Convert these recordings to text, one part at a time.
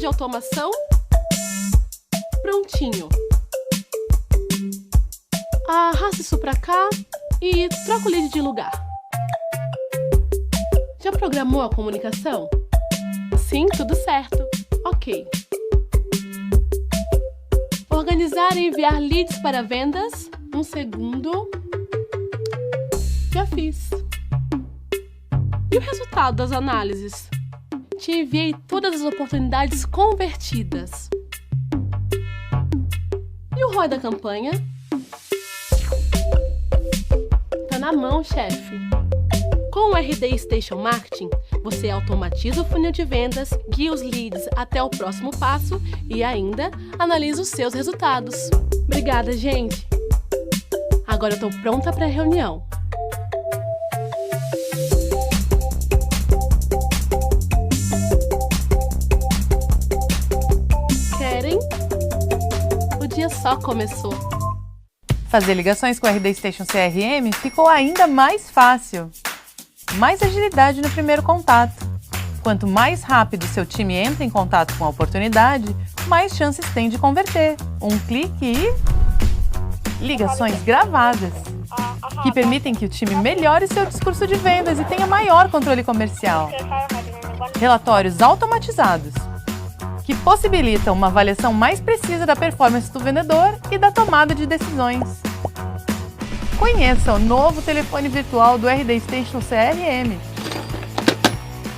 de automação? Prontinho. Arrasta isso pra cá e troca o lead de lugar. Já programou a comunicação? Sim, tudo certo. Ok. Organizar e enviar leads para vendas? Um segundo. Já fiz. E o resultado das análises? Te enviei todas as oportunidades convertidas. E o ROI da campanha? Tá na mão, chefe. Com o RD Station Marketing, você automatiza o funil de vendas, guia os leads até o próximo passo e ainda analisa os seus resultados. Obrigada, gente! Agora eu tô pronta para a reunião. Querem? O dia só começou. Fazer ligações com o RD Station CRM ficou ainda mais fácil. Mais agilidade no primeiro contato. Quanto mais rápido seu time entra em contato com a oportunidade, mais chances tem de converter. Um clique e... ligações gravadas, que permitem que o time melhore seu discurso de vendas e tenha maior controle comercial. Relatórios automatizados, que possibilitam uma avaliação mais precisa da performance do vendedor e da tomada de decisões. Conheça o novo telefone virtual do RD Station CRM.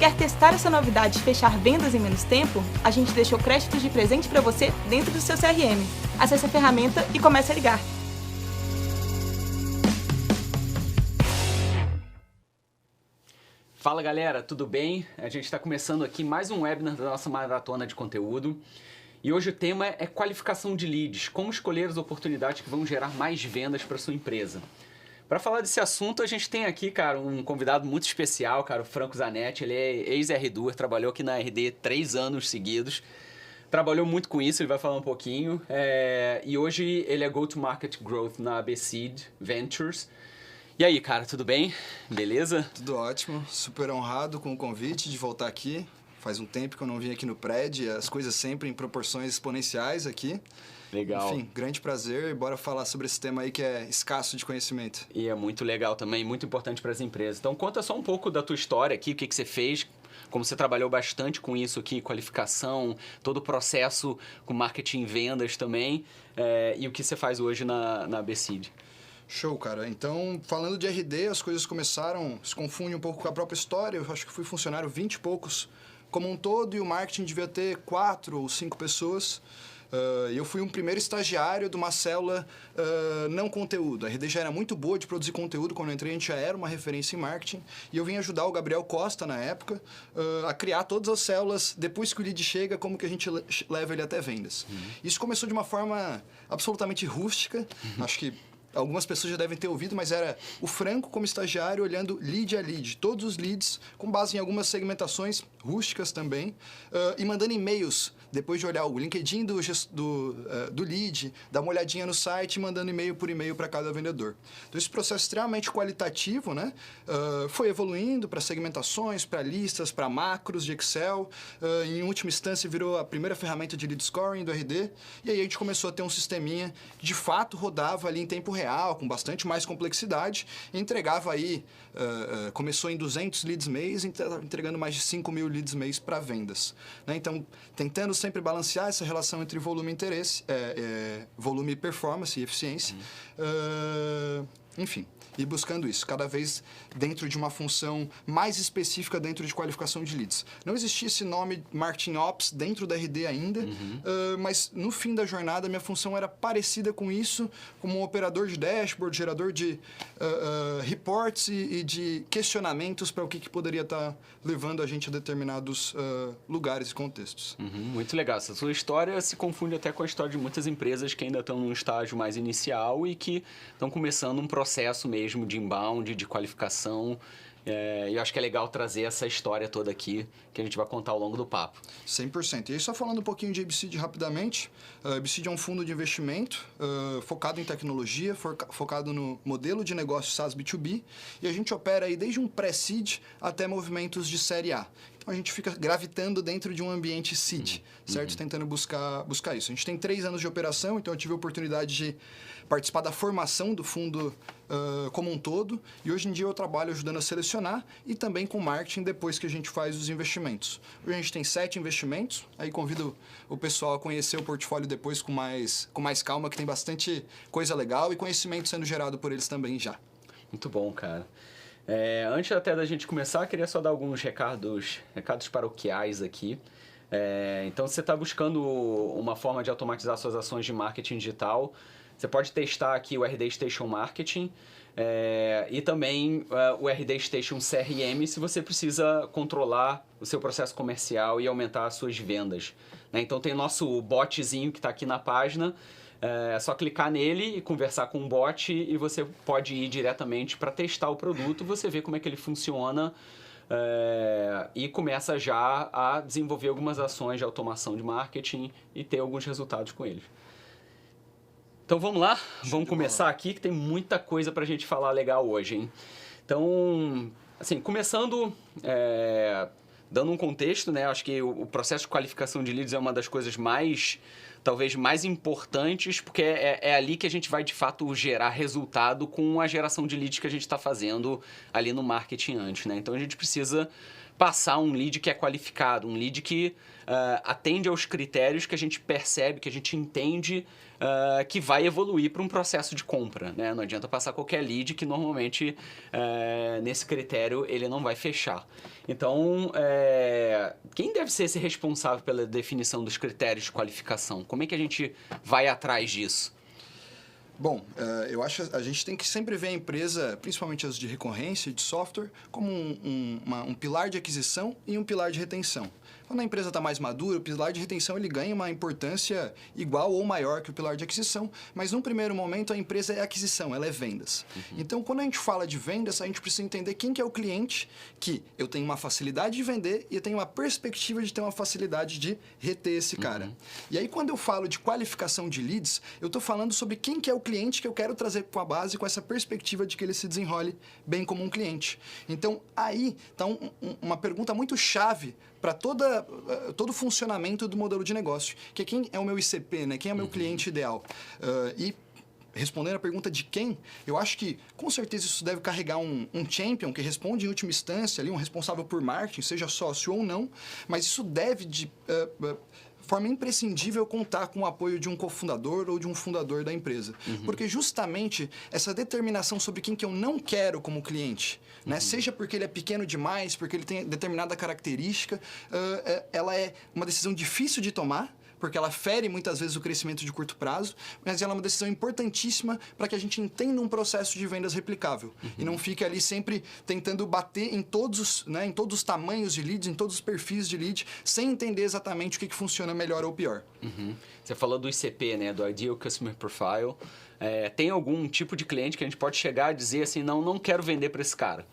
Quer testar essa novidade e fechar vendas em menos tempo? A gente deixou créditos de presente para você dentro do seu CRM. Acesse a ferramenta e comece a ligar. Fala galera, tudo bem? A gente está começando aqui mais um webinar da nossa maratona de conteúdo. E hoje o tema é qualificação de leads, como escolher as oportunidades que vão gerar mais vendas para sua empresa. Para falar desse assunto, a gente tem aqui, cara, um convidado muito especial, cara, o Franco Zanetti. Ele é ex-R2, trabalhou aqui na RD 3 anos seguidos. Trabalhou muito com isso, ele vai falar um pouquinho. E hoje ele é Go-to-Market Growth na ABSeed Ventures. E aí, cara, tudo bem? Beleza? Tudo ótimo, super honrado com o convite de voltar aqui. Faz um tempo que eu não vim aqui no prédio, as coisas sempre em proporções exponenciais aqui. Legal. Enfim, grande prazer e bora falar sobre esse tema aí que é escasso de conhecimento. E é muito legal também, muito importante para as empresas. Então conta só um pouco da tua história aqui, o que você fez, como você trabalhou bastante com isso aqui, qualificação, todo o processo com marketing e vendas também, e o que você faz hoje na ABSeed. Show, cara. Então, falando de RD, as coisas começaram, se confundem um pouco com a própria história. Eu acho que fui funcionário 20 e poucos como um todo e o marketing devia ter 4 ou 5 pessoas. Eu fui um primeiro estagiário de uma célula não conteúdo. A RD já era muito boa de produzir conteúdo. Quando eu entrei, a gente já era uma referência em marketing. E eu vim ajudar o Gabriel Costa, na época, a criar todas as células. Depois que o lead chega, como que a gente leva ele até vendas. Isso começou de uma forma absolutamente rústica. Acho que algumas pessoas já devem ter ouvido, mas era o Franco como estagiário olhando lead a lead, todos os leads, com base em algumas segmentações rústicas também, e mandando e-mails, depois de olhar o LinkedIn do lead, dar uma olhadinha no site e mandando e-mail por e-mail para cada vendedor. Então, esse processo extremamente qualitativo, né, foi evoluindo para segmentações, para listas, para macros de Excel, em última instância virou a primeira ferramenta de lead scoring do RD, e aí a gente começou a ter um sisteminha que de fato rodava ali em tempo real, com bastante mais complexidade, e entregava aí, começou em 200 leads mês, entregando mais de 5.000 leads mês para vendas. Né? Então, tentando sempre balancear essa relação entre volume e interesse, volume e performance e eficiência. Enfim, e buscando isso, cada vez dentro de uma função mais específica dentro de qualificação de leads. Não existia esse nome Marketing Ops dentro da RD ainda, mas no fim da jornada minha função era parecida com isso, como um operador de dashboard, gerador de reports e de questionamentos para o que poderia estar levando a gente a determinados lugares e contextos. Muito legal. Essa sua história se confunde até com a história de muitas empresas que ainda estão num estágio mais inicial e que estão começando um processo mesmo de inbound, de qualificação. E eu acho que é legal trazer essa história toda aqui, que a gente vai contar ao longo do papo. 100%. E aí, só falando um pouquinho de ABSeed rapidamente, a ABSeed é um fundo de investimento focado em tecnologia, focado no modelo de negócio SaaS B2B, e a gente opera aí desde um pré-seed até movimentos de série A. Então a gente fica gravitando dentro de um ambiente seed, certo? Tentando buscar isso. A gente tem 3 anos de operação, então eu tive a oportunidade de participar da formação do fundo como um todo, e hoje em dia eu trabalho ajudando a selecionar e também com marketing depois que a gente faz os investimentos. Hoje a gente tem 7 investimentos, aí convido o pessoal a conhecer o portfólio depois com mais calma, que tem bastante coisa legal e conhecimento sendo gerado por eles também já. Muito bom, cara. Antes até da gente começar, queria só dar alguns recados paroquiais aqui. Então, se você está buscando uma forma de automatizar suas ações de marketing digital, você pode testar aqui o RD Station Marketing e também o RD Station CRM se você precisa controlar o seu processo comercial e aumentar as suas vendas. Então, tem nosso botzinho que está aqui na página. É só clicar nele e conversar com um bot e você pode ir diretamente para testar o produto, você vê como é que ele funciona e começa já a desenvolver algumas ações de automação de marketing e ter alguns resultados com eles. Então vamos lá, vamos começar aqui que tem muita coisa para a gente falar legal hoje, hein? Então, assim, começando... dando um contexto, né? Acho que o processo de qualificação de leads é uma das coisas talvez mais importantes, porque é ali que a gente vai, de fato, gerar resultado com a geração de leads que a gente está fazendo ali no marketing antes, né? Então, a gente precisa passar um lead que é qualificado, um lead que atende aos critérios que a gente percebe, que a gente entende que vai evoluir para um processo de compra, né? Não adianta passar qualquer lead que normalmente nesse critério ele não vai fechar. Então, quem deve ser esse responsável pela definição dos critérios de qualificação? Como é que a gente vai atrás disso? Bom, eu acho que a gente tem que sempre ver a empresa, principalmente as de recorrência e de software, como um pilar de aquisição e um pilar de retenção. Quando a empresa está mais madura, o pilar de retenção ele ganha uma importância igual ou maior que o pilar de aquisição, mas num primeiro momento a empresa é aquisição, ela é vendas. Então, quando a gente fala de vendas, a gente precisa entender quem que é o cliente que eu tenho uma facilidade de vender e eu tenho uma perspectiva de ter uma facilidade de reter esse cara. E aí, quando eu falo de qualificação de leads, eu estou falando sobre quem que é o cliente que eu quero trazer com a base, com essa perspectiva de que ele se desenrole bem como um cliente. Então, aí está uma pergunta muito chave para todo o funcionamento do modelo de negócio, que é quem é o meu ICP, né? Quem é o meu cliente ideal. E respondendo a pergunta de quem, eu acho que com certeza isso deve carregar um champion que responde em última instância, ali, um responsável por marketing, seja sócio ou não, mas isso deve de forma imprescindível contar com o apoio de um cofundador ou de um fundador da empresa. Porque justamente essa determinação sobre quem que eu não quero como cliente, né? Seja porque ele é pequeno demais, porque ele tem determinada característica, ela é uma decisão difícil de tomar, porque ela fere muitas vezes o crescimento de curto prazo, mas ela é uma decisão importantíssima para que a gente entenda um processo de vendas replicável e não fique ali sempre tentando bater em todos os tamanhos de leads, em todos os perfis de lead, sem entender exatamente o que funciona melhor ou pior. Você falou do ICP, né, do Ideal Customer Profile. Tem algum tipo de cliente que a gente pode chegar e dizer assim, não quero vender para esse cara?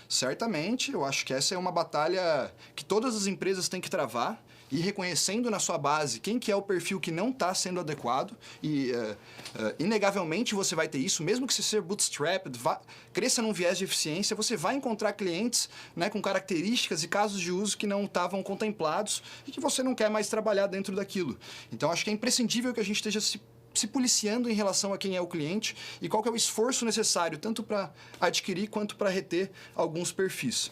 Certamente, eu acho que essa é uma batalha que todas as empresas têm que travar, e reconhecendo na sua base quem que é o perfil que não está sendo adequado e, inegavelmente, você vai ter isso, mesmo que você seja bootstrapped, cresça num viés de eficiência, você vai encontrar clientes, né, com características e casos de uso que não estavam contemplados e que você não quer mais trabalhar dentro daquilo. Então, acho que é imprescindível que a gente esteja se policiando em relação a quem é o cliente e qual que é o esforço necessário, tanto para adquirir quanto para reter alguns perfis.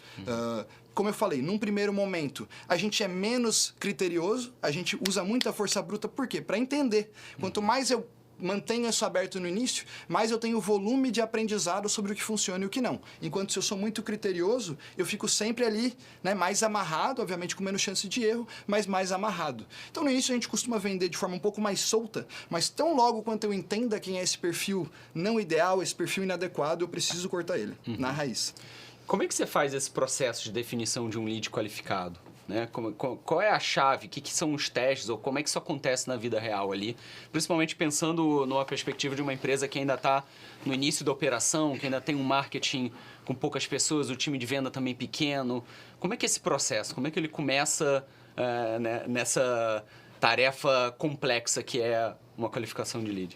Como eu falei, num primeiro momento, a gente é menos criterioso, a gente usa muita força bruta, por quê? Para entender. Quanto mais eu mantenho isso aberto no início, mais eu tenho volume de aprendizado sobre o que funciona e o que não. Enquanto se eu sou muito criterioso, eu fico sempre ali, né, mais amarrado, obviamente com menos chance de erro, mas mais amarrado. Então, no início, a gente costuma vender de forma um pouco mais solta, mas tão logo quanto eu entenda quem é esse perfil não ideal, esse perfil inadequado, eu preciso cortar ele, na raiz. Como é que você faz esse processo de definição de um lead qualificado? Né? Qual é a chave? O que são os testes? Ou como é que isso acontece na vida real ali? Principalmente pensando numa perspectiva de uma empresa que ainda está no início da operação, que ainda tem um marketing com poucas pessoas, o time de venda também pequeno. Como é que é esse processo? Como é que ele começa nessa tarefa complexa que é uma qualificação de lead?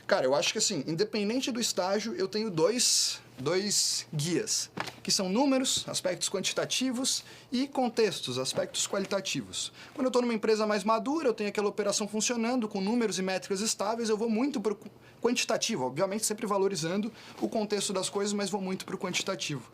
Cara, eu acho que assim, independente do estágio, eu tenho dois dois guias, que são números, aspectos quantitativos, e contextos, aspectos qualitativos. Quando eu estou numa empresa mais madura, eu tenho aquela operação funcionando com números e métricas estáveis, eu vou muito para o quantitativo, obviamente sempre valorizando o contexto das coisas, mas vou muito para o quantitativo.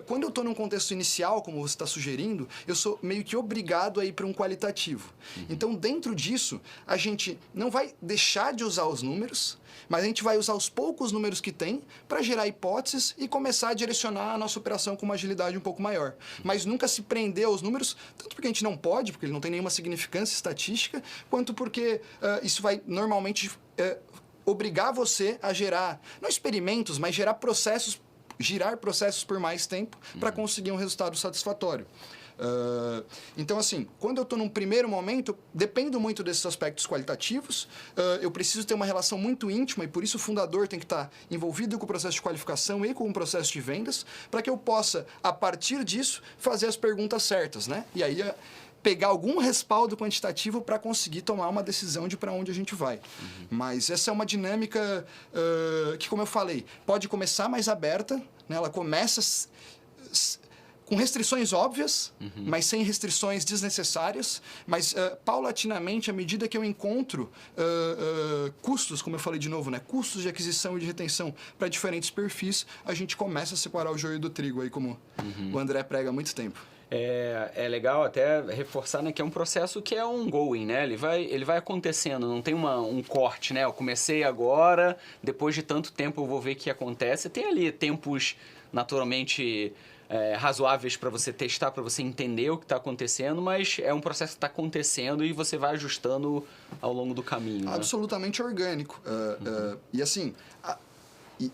Quando eu estou num contexto inicial, como você está sugerindo, eu sou meio que obrigado a ir para um qualitativo. Então, dentro disso, a gente não vai deixar de usar os números, mas a gente vai usar os poucos números que tem para gerar hipóteses e começar a direcionar a nossa operação com uma agilidade um pouco maior. Mas nunca se prender aos números, tanto porque a gente não pode, porque ele não tem nenhuma significância estatística, quanto porque isso vai normalmente obrigar você a gerar, não experimentos, mas girar processos por mais tempo para conseguir um resultado satisfatório. Então, assim, quando eu estou num primeiro momento, eu dependo muito desses aspectos qualitativos, eu preciso ter uma relação muito íntima e por isso o fundador tem que estar envolvido com o processo de qualificação e com o processo de vendas, para que eu possa, a partir disso, fazer as perguntas certas, né? E aí pegar algum respaldo quantitativo para conseguir tomar uma decisão de para onde a gente vai. Mas essa é uma dinâmica que, como eu falei, pode começar mais aberta, né? Ela começa com restrições óbvias, mas sem restrições desnecessárias, mas paulatinamente, à medida que eu encontro custos, como eu falei de novo, né? Custos de aquisição e de retenção para diferentes perfis, a gente começa a separar o joio do trigo, aí como o André prega há muito tempo. É legal até reforçar, né, que é um processo que é ongoing, né? Ele vai acontecendo, não tem um corte, né? Eu comecei agora, depois de tanto tempo eu vou ver o que acontece. Tem ali tempos naturalmente razoáveis para você testar, para você entender o que está acontecendo, mas é um processo que está acontecendo e você vai ajustando ao longo do caminho. Né? Absolutamente orgânico. E assim...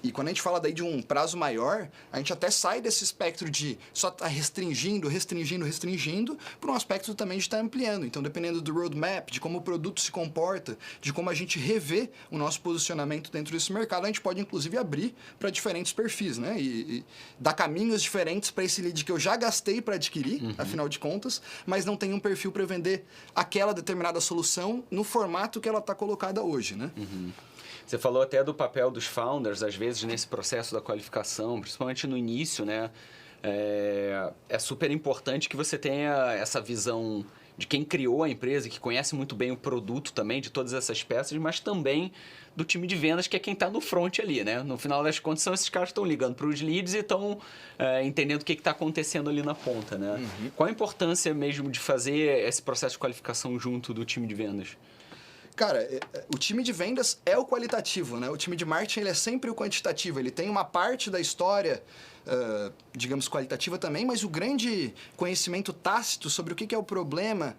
E quando a gente fala daí de um prazo maior, a gente até sai desse espectro de só estar restringindo para um aspecto também de estar ampliando. Então, dependendo do roadmap, de como o produto se comporta, de como a gente revê o nosso posicionamento dentro desse mercado, a gente pode, inclusive, abrir para diferentes perfis, né? E dar caminhos diferentes para esse lead que eu já gastei para adquirir, afinal de contas, mas não tem um perfil para vender aquela determinada solução no formato que ela está colocada hoje, né? Você falou até do papel dos founders, às vezes, nesse processo da qualificação, principalmente no início, né? É super importante que você tenha essa visão de quem criou a empresa, que conhece muito bem o produto também, de todas essas peças, mas também do time de vendas, que é quem está no front ali, né? No final das contas, são esses caras que estão ligando para os leads e estão entendendo o que está acontecendo ali na ponta, né? Qual a importância mesmo de fazer esse processo de qualificação junto do time de vendas? Cara, o time de vendas é o qualitativo, né? O time de marketing ele é sempre o quantitativo. Ele tem uma parte da história, digamos, qualitativa também, mas o grande conhecimento tácito sobre o que é o problema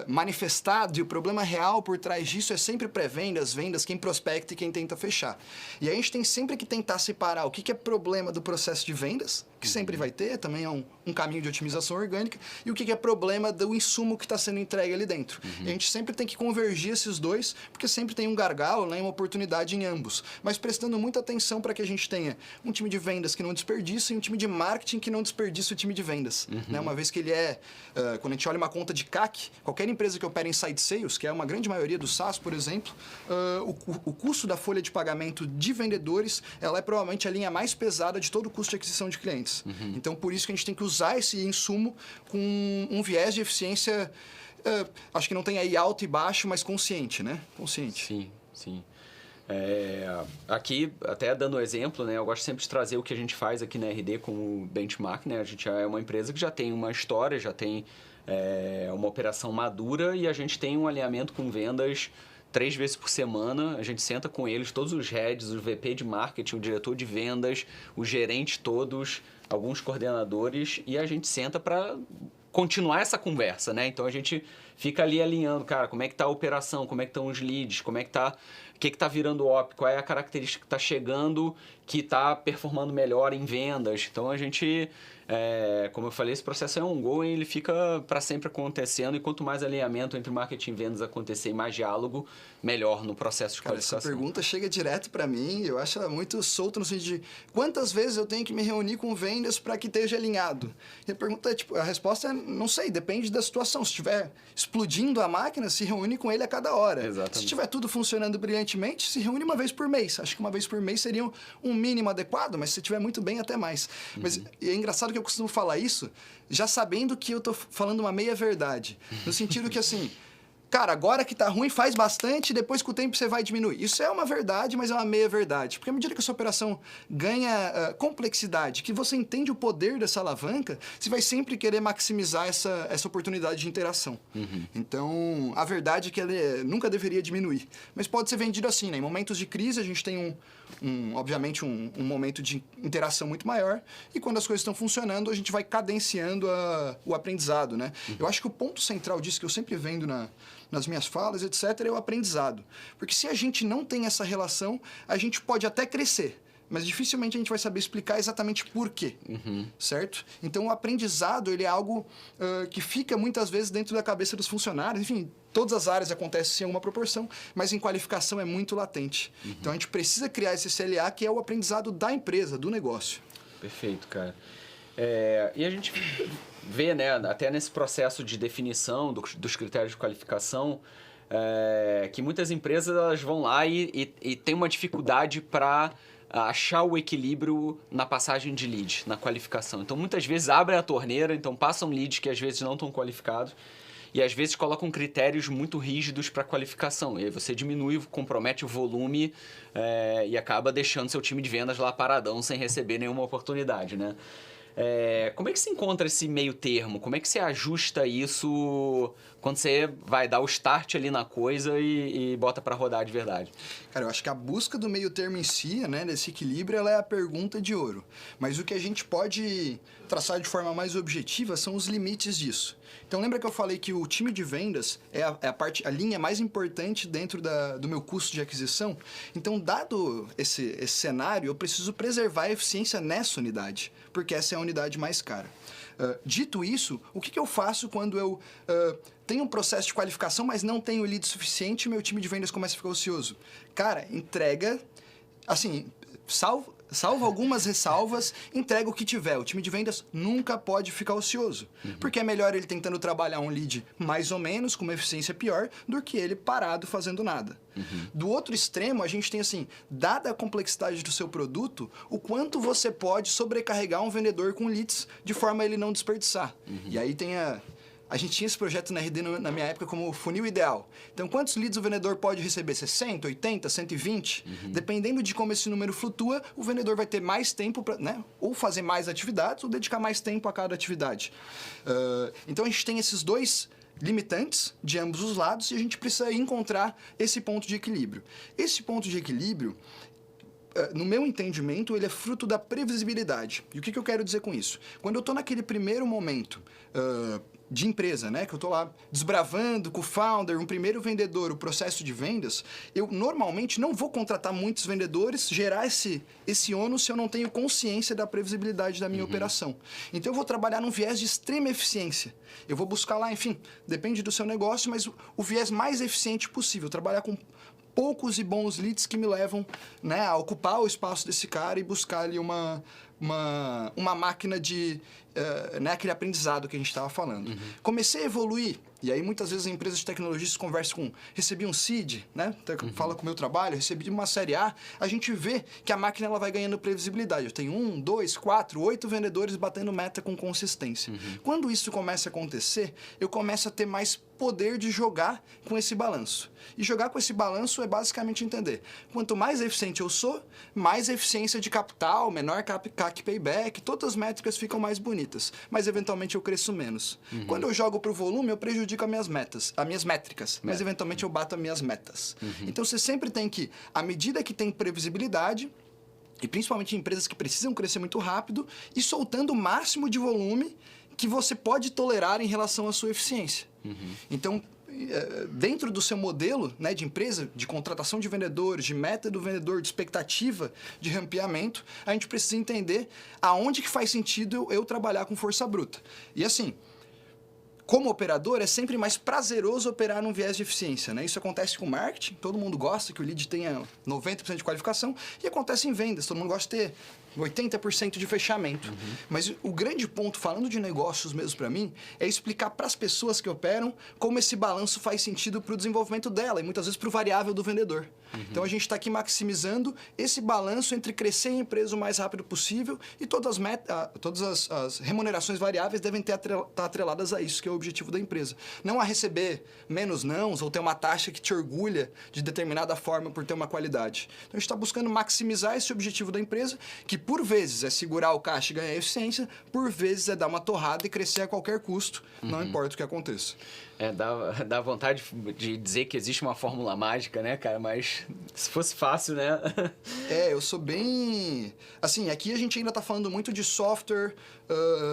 manifestado e o problema real por trás disso é sempre pré-vendas, vendas, quem prospecta e quem tenta fechar. E aí a gente tem sempre que tentar separar o que é problema do processo de vendas, que sempre vai ter, também é um caminho de otimização orgânica, e o que é problema do insumo que está sendo entregue ali dentro. E a gente sempre tem que convergir esses dois, porque sempre tem um gargalo, né, uma oportunidade em ambos. Mas prestando muita atenção para que a gente tenha um time de vendas que não desperdiça e um time de marketing que não desperdiça o time de vendas. Né? Uma vez que ele quando a gente olha uma conta de CAC, qualquer empresa que opera inside sales, que é uma grande maioria do SaaS, por exemplo, o custo da folha de pagamento de vendedores, ela é provavelmente a linha mais pesada de todo o custo de aquisição de clientes. Então, por isso que a gente tem que usar esse insumo com um viés de eficiência, acho que não tem aí alto e baixo, mas consciente, né? Consciente. Sim, sim. Aqui, até dando exemplo, né, eu gosto sempre de trazer o que a gente faz aqui na RD como benchmark, né? A gente é uma empresa que já tem uma história, já tem uma operação madura e a gente tem um alinhamento com vendas 3 vezes por semana. A gente senta com eles, todos os heads, o VP de marketing, o diretor de vendas, os gerentes todos, alguns coordenadores, e a gente senta para continuar essa conversa, né? Então a gente fica ali alinhando, cara, como é que tá a operação, como é que estão os leads, como é que tá, o que tá virando op, qual é a característica que tá chegando, que tá performando melhor em vendas. Então a gente como eu falei, esse processo é ongoing, ele fica para sempre acontecendo, e quanto mais alinhamento entre marketing e vendas acontecer e mais diálogo, melhor no processo de qualificação. Essa pergunta chega direto para mim, eu acho ela muito solta no sentido de quantas vezes eu tenho que me reunir com vendas para que esteja alinhado? E a pergunta a resposta é, não sei, depende da situação. Se estiver explodindo a máquina, se reúne com ele a cada hora. Exatamente. Se estiver tudo funcionando brilhantemente, se reúne uma vez por mês. Acho que uma vez por mês seria um mínimo adequado, mas se estiver muito bem, até mais. Mas é engraçado que eu costumo falar isso já sabendo que eu tô falando uma meia-verdade. No sentido que, assim, cara, agora que tá ruim, faz bastante, depois com o tempo você vai diminuir. Isso é uma verdade, mas é uma meia-verdade. Porque à medida que a sua operação ganha complexidade, que você entende o poder dessa alavanca, você vai sempre querer maximizar essa oportunidade de interação. Então, a verdade é que ela nunca deveria diminuir. Mas pode ser vendido assim, né? Em momentos de crise, a gente tem obviamente, um momento de interação muito maior, e quando as coisas estão funcionando, a gente vai cadenciando o aprendizado, né? Eu acho que o ponto central disso, que eu sempre vendo nas minhas falas, etc., é o aprendizado. Porque se a gente não tem essa relação, a gente pode até crescer, mas dificilmente a gente vai saber explicar exatamente por quê, certo? Então, o aprendizado, ele é algo que fica muitas vezes dentro da cabeça dos funcionários. Enfim, todas as áreas acontecem em alguma proporção, mas em qualificação é muito latente. Então, a gente precisa criar esse CLA, que é o aprendizado da empresa, do negócio. Perfeito, cara. E a gente vê, né, até nesse processo de definição dos critérios de qualificação, que muitas empresas elas vão lá e tem uma dificuldade para achar o equilíbrio na passagem de lead, na qualificação. Então, muitas vezes abrem a torneira, então passam leads que às vezes não estão qualificados, e às vezes colocam critérios muito rígidos para qualificação. E aí você diminui, compromete o volume e acaba deixando seu time de vendas lá paradão sem receber nenhuma oportunidade, né? Como é que se encontra esse meio termo? Como é que você ajusta isso quando você vai dar o start ali na coisa e bota para rodar de verdade? Cara, eu acho que a busca do meio termo em si, né, desse equilíbrio, ela é a pergunta de ouro. Mas o que a gente pode traçar de forma mais objetiva são os limites disso. Então, lembra que eu falei que o time de vendas é a linha mais importante dentro do meu custo de aquisição? Então, dado esse cenário, eu preciso preservar a eficiência nessa unidade, porque essa é a unidade mais cara. Dito isso, o que eu faço quando eu tenho um processo de qualificação, mas não tenho lead suficiente e meu time de vendas começa a ficar ocioso? Cara, entrega, assim, salvo algumas ressalvas, entrega o que tiver. O time de vendas nunca pode ficar ocioso. Porque é melhor ele tentando trabalhar um lead mais ou menos, com uma eficiência pior, do que ele parado fazendo nada. Do outro extremo, a gente tem assim, dada a complexidade do seu produto, o quanto você pode sobrecarregar um vendedor com leads de forma a ele não desperdiçar. E aí tem a gente tinha esse projeto na RD na minha época como funil ideal. Então, quantos leads o vendedor pode receber? 60, 80, 120? Dependendo de como esse número flutua, o vendedor vai ter mais tempo para, né, ou fazer mais atividades ou dedicar mais tempo a cada atividade. Então, a gente tem esses dois limitantes de ambos os lados e a gente precisa encontrar esse ponto de equilíbrio. Esse ponto de equilíbrio, no meu entendimento, ele é fruto da previsibilidade. E o que eu quero dizer com isso? Quando eu estou naquele primeiro momento de empresa, né, que eu estou lá desbravando com o founder, um primeiro vendedor, o processo de vendas, eu normalmente não vou contratar muitos vendedores, gerar esse ônus se eu não tenho consciência da previsibilidade da minha operação. Então eu vou trabalhar num viés de extrema eficiência. Eu vou buscar lá, enfim, depende do seu negócio, mas o viés mais eficiente possível, trabalhar com poucos e bons leads que me levam, né, a ocupar o espaço desse cara e buscar ali uma máquina de aquele aprendizado que a gente estava falando. Comecei a evoluir, e aí muitas vezes as empresas de tecnologia se conversam com, recebi um seed, né? Fala com o meu trabalho, recebi uma série A, a gente vê que a máquina ela vai ganhando previsibilidade. Eu tenho 1, 2, 4, 8 vendedores batendo meta com consistência. Quando isso começa a acontecer, eu começo a ter mais poder de jogar com esse balanço. E jogar com esse balanço é basicamente entender, quanto mais eficiente eu sou, mais eficiência de capital, menor CAC payback, todas as métricas ficam mais bonitas, mas eventualmente eu cresço menos. Quando eu jogo para o volume, eu prejudico as minhas métricas, mas eventualmente eu bato as minhas metas. Então você sempre tem que, à medida que tem previsibilidade, e principalmente em empresas que precisam crescer muito rápido, ir soltando o máximo de volume que você pode tolerar em relação à sua eficiência. Então, dentro do seu modelo, né, de empresa, de contratação de vendedores, de meta do vendedor, de expectativa de rampeamento, a gente precisa entender aonde que faz sentido eu trabalhar com força bruta. E assim, como operador, é sempre mais prazeroso operar num viés de eficiência, né? Isso acontece com marketing, todo mundo gosta que o lead tenha 90% de qualificação, e acontece em vendas, todo mundo gosta de ter 80% de fechamento. Mas o grande ponto, falando de negócios mesmo para mim, é explicar para as pessoas que operam como esse balanço faz sentido para o desenvolvimento dela e muitas vezes para o variável do vendedor. Então a gente está aqui maximizando esse balanço entre crescer a empresa o mais rápido possível e todas as remunerações variáveis devem estar atreladas a isso, que é o objetivo da empresa. Não a receber menos nãos ou ter uma taxa que te orgulha de determinada forma por ter uma qualidade. Então a gente está buscando maximizar esse objetivo da empresa, que por vezes é segurar o caixa e ganhar eficiência, por vezes é dar uma torrada e crescer a qualquer custo, não importa o que aconteça. Dá vontade de dizer que existe uma fórmula mágica, né, cara? Mas se fosse fácil, né? Eu sou bem... Assim, aqui a gente ainda tá falando muito de software,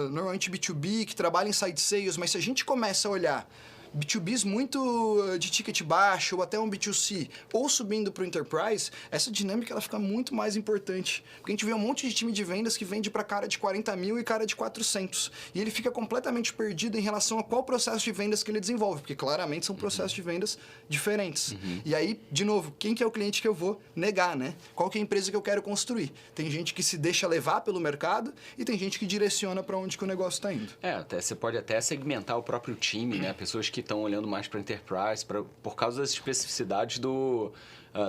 normalmente B2B, que trabalha em side sales, mas se a gente começa a olhar B2Bs muito de ticket baixo, ou até um B2C, ou subindo para o Enterprise, essa dinâmica ela fica muito mais importante. Porque a gente vê um monte de time de vendas que vende para cara de 40 mil e cara de 400. E ele fica completamente perdido em relação a qual processo de vendas que ele desenvolve, porque claramente são processos de vendas diferentes. E aí, de novo, quem que é o cliente que eu vou negar, né? Qual que é a empresa que eu quero construir? Tem gente que se deixa levar pelo mercado e tem gente que direciona para onde que o negócio está indo. Você pode até segmentar o próprio time, né? Pessoas que estão olhando mais para Enterprise, por causa das especificidades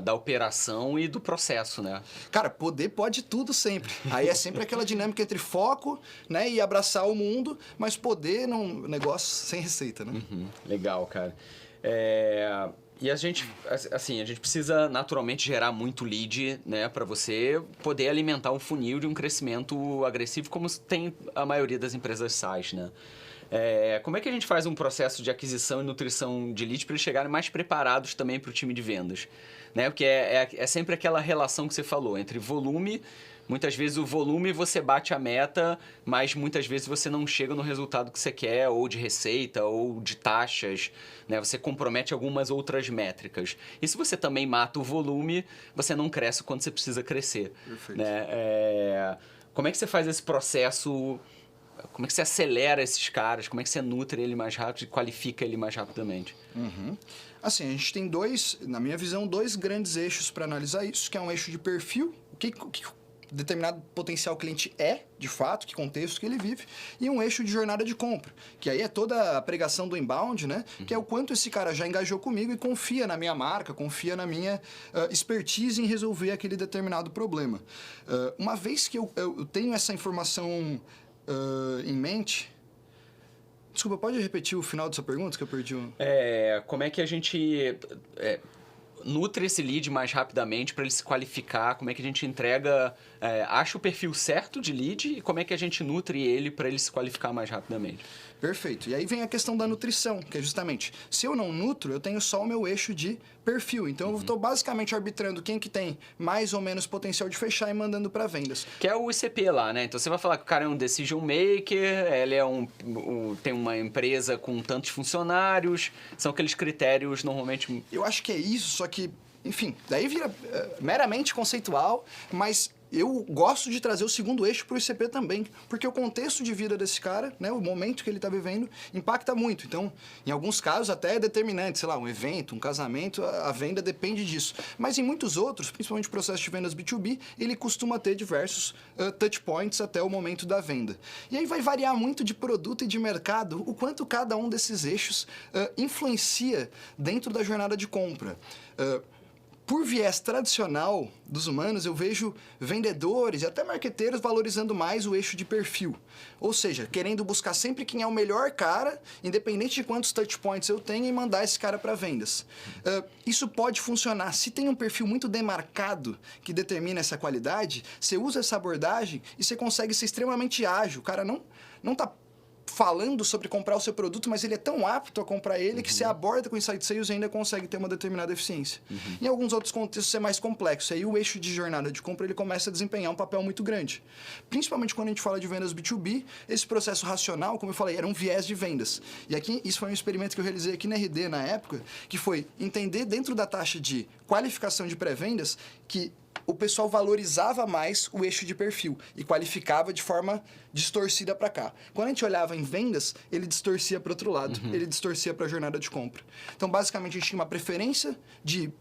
da operação e do processo, né? Cara, poder pode tudo sempre. Aí é sempre aquela dinâmica entre foco, né, e abraçar o mundo, mas poder num negócio sem receita, né? Legal, cara. E a gente precisa naturalmente gerar muito lead, né, para você poder alimentar um funil de um crescimento agressivo, como tem a maioria das empresas SaaS, né? Como é que a gente faz um processo de aquisição e nutrição de lead para eles chegarem mais preparados também para o time de vendas? Né? Porque é sempre aquela relação que você falou entre volume. Muitas vezes o volume você bate a meta, mas muitas vezes você não chega no resultado que você quer, ou de receita, ou de taxas, né? Você compromete algumas outras métricas. E se você também mata o volume, você não cresce quando você precisa crescer. Perfeito. Né? Como é que você faz esse processo? Como é que você acelera esses caras? Como é que você nutre ele mais rápido e qualifica ele mais rapidamente? Assim, a gente tem na minha visão, dois grandes eixos para analisar isso, que é um eixo de perfil, o que determinado potencial cliente é, de fato, que contexto que ele vive, e um eixo de jornada de compra, que aí é toda a pregação do inbound, né? Que é o quanto esse cara já engajou comigo e confia na minha marca, confia na minha expertise em resolver aquele determinado problema. Uma vez que eu tenho essa informação em mente... Desculpa, pode repetir o final dessa pergunta que eu perdi? Como é que a gente nutre esse lead mais rapidamente para ele se qualificar? Como é que a gente entrega, acha o perfil certo de lead e como é que a gente nutre ele para ele se qualificar mais rapidamente? Perfeito. E aí vem a questão da nutrição, que é justamente, se eu não nutro, eu tenho só o meu eixo de perfil. Então, eu estou basicamente arbitrando quem que tem mais ou menos potencial de fechar e mandando para vendas. Que é o ICP lá, né? Então, você vai falar que o cara é um decision maker, ele tem uma empresa com tantos funcionários, são aqueles critérios normalmente... Eu acho que é isso, só que, enfim, daí vira meramente conceitual, mas... Eu gosto de trazer o segundo eixo para o ICP também, porque o contexto de vida desse cara, né, o momento que ele está vivendo, impacta muito. Então, em alguns casos, até é determinante, sei lá, um evento, um casamento, a venda depende disso. Mas em muitos outros, principalmente o processo de vendas B2B, ele costuma ter diversos touch points até o momento da venda. E aí vai variar muito de produto e de mercado, o quanto cada um desses eixos influencia dentro da jornada de compra. Por viés tradicional dos humanos, eu vejo vendedores e até marqueteiros valorizando mais o eixo de perfil. Ou seja, querendo buscar sempre quem é o melhor cara, independente de quantos touch points eu tenho, e mandar esse cara para vendas. Isso pode funcionar. Se tem um perfil muito demarcado que determina essa qualidade, você usa essa abordagem e você consegue ser extremamente ágil. O cara não está falando sobre comprar o seu produto, mas ele é tão apto a comprar ele que você aborda com Inside Sales e ainda consegue ter uma determinada eficiência. Em alguns outros contextos é mais complexo. Aí o eixo de jornada de compra ele começa a desempenhar um papel muito grande. Principalmente quando a gente fala de vendas B2B, esse processo racional, como eu falei, era um viés de vendas. E aqui, isso foi um experimento que eu realizei aqui na RD na época, que foi entender dentro da taxa de qualificação de pré-vendas que o pessoal valorizava mais o eixo de perfil e qualificava de forma distorcida para cá. Quando a gente olhava em vendas, ele distorcia para o outro lado, ele distorcia para a jornada de compra. Então, basicamente, a gente tinha uma preferência de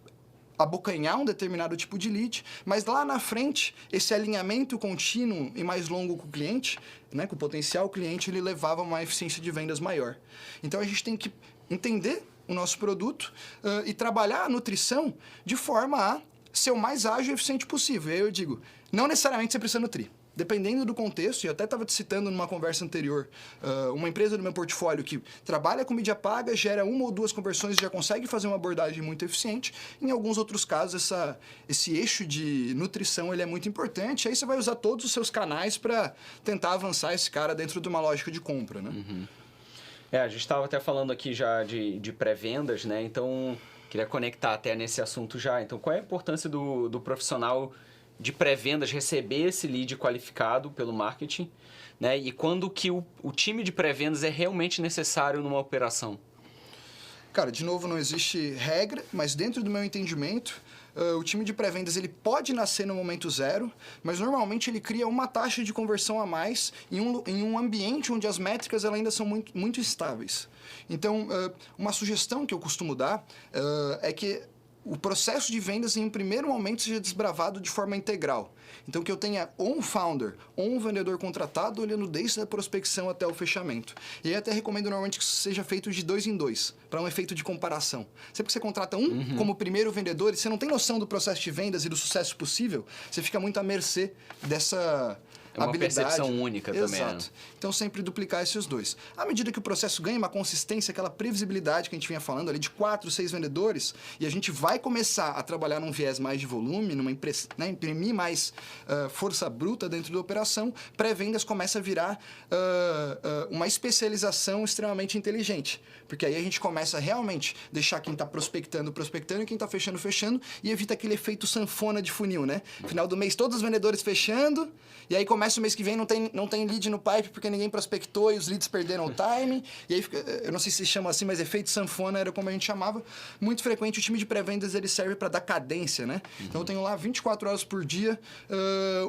abocanhar um determinado tipo de lead, mas lá na frente, esse alinhamento contínuo e mais longo com o cliente, né, com o potencial cliente, ele levava a uma eficiência de vendas maior. Então, a gente tem que entender o nosso produto e trabalhar a nutrição de forma a ser o mais ágil e eficiente possível. E aí eu digo, não necessariamente você precisa nutrir. Dependendo do contexto, e eu até estava te citando numa conversa anterior, uma empresa do meu portfólio que trabalha com mídia paga, gera 1 ou 2 conversões e já consegue fazer uma abordagem muito eficiente. Em alguns outros casos, esse eixo de nutrição ele é muito importante. Aí você vai usar todos os seus canais para tentar avançar esse cara dentro de uma lógica de compra, né? A gente estava até falando aqui já de pré-vendas, né? Então, queria conectar até nesse assunto já. Então, qual é a importância do profissional de pré-vendas receber esse lead qualificado pelo marketing, né? E quando que o time de pré-vendas é realmente necessário numa operação? Cara, de novo, não existe regra, mas dentro do meu entendimento, o time de pré-vendas ele pode nascer no momento zero, mas normalmente ele cria uma taxa de conversão a mais em um ambiente onde as métricas elas ainda são muito, muito estáveis. Então, uma sugestão que eu costumo dar é que o processo de vendas, em um primeiro momento, seja desbravado de forma integral. Então, que eu tenha ou um founder ou um vendedor contratado olhando desde a prospecção até o fechamento. E aí até recomendo normalmente que isso seja feito de 2 em 2, para um efeito de comparação. Sempre que você contrata um como primeiro vendedor e você não tem noção do processo de vendas e do sucesso possível, você fica muito à mercê dessa É uma habilidade. percepção única também. Exato. Né? Então, sempre duplicar esses dois. À medida que o processo ganha uma consistência, aquela previsibilidade que a gente vinha falando ali de 4, 6 vendedores, e a gente vai começar a trabalhar num viés mais de volume, imprimir mais força bruta dentro da operação, pré-vendas começa a virar uma especialização extremamente inteligente. Porque aí a gente começa a realmente deixar quem está prospectando e quem está fechando, e evita aquele efeito sanfona de funil, né? Final do mês, todos os vendedores fechando, e aí começa o mês que vem, não tem lead no pipe porque ninguém prospectou e os leads perderam o time. E aí, eu não sei se chama assim, mas efeito sanfona era como a gente chamava. Muito frequente, o time de pré-vendas ele serve para dar cadência, né? Então, eu tenho lá 24 horas por dia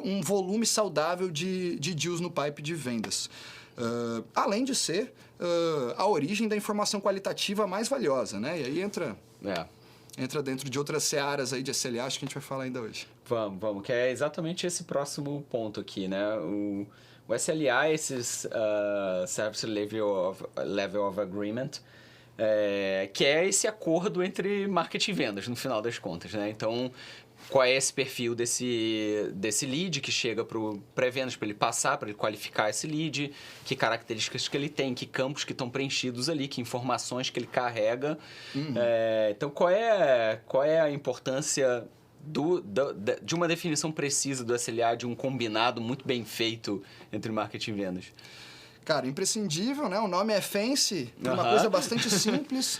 um volume saudável de deals no pipe de vendas. Além de ser a origem da informação qualitativa mais valiosa, né? E aí entra dentro de outras searas aí de SLA, acho que a gente vai falar ainda hoje. Vamos, que é exatamente esse próximo ponto aqui, né? O SLA, esses Service Level of Agreement, que é esse acordo entre marketing e vendas, no final das contas, né? Então, qual é esse perfil desse lead que chega para o pré-vendas, para ele passar, para ele qualificar esse lead, que características que ele tem, que campos que estão preenchidos ali, que informações que ele carrega. Então, qual é a importância de uma definição precisa do SLA, de um combinado muito bem feito entre marketing e vendas? Cara, imprescindível, né? O nome é fancy, é uma coisa bastante simples,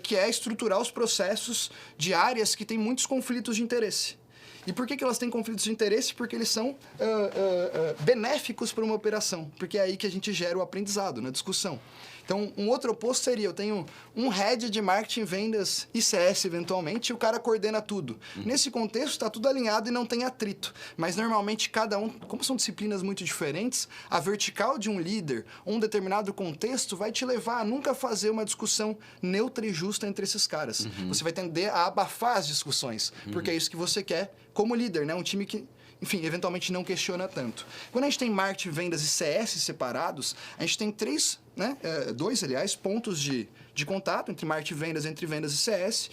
que é estruturar os processos de áreas que têm muitos conflitos de interesse. E por que elas têm conflitos de interesse? Porque eles são benéficos para uma operação, porque é aí que a gente gera o aprendizado, na discussão. Então, um outro oposto seria, eu tenho um head de marketing, vendas e CS, eventualmente, e o cara coordena tudo. Nesse contexto, está tudo alinhado e não tem atrito. Mas, normalmente, cada um, como são disciplinas muito diferentes, a vertical de um líder, um determinado contexto, vai te levar a nunca fazer uma discussão neutra e justa entre esses caras. Você vai tender a abafar as discussões, porque é isso que você quer como líder, né? Um time que, enfim, eventualmente não questiona tanto. Quando a gente tem marketing, vendas e CS separados, a gente tem dois, pontos de contato entre marketing e vendas, entre vendas e CS,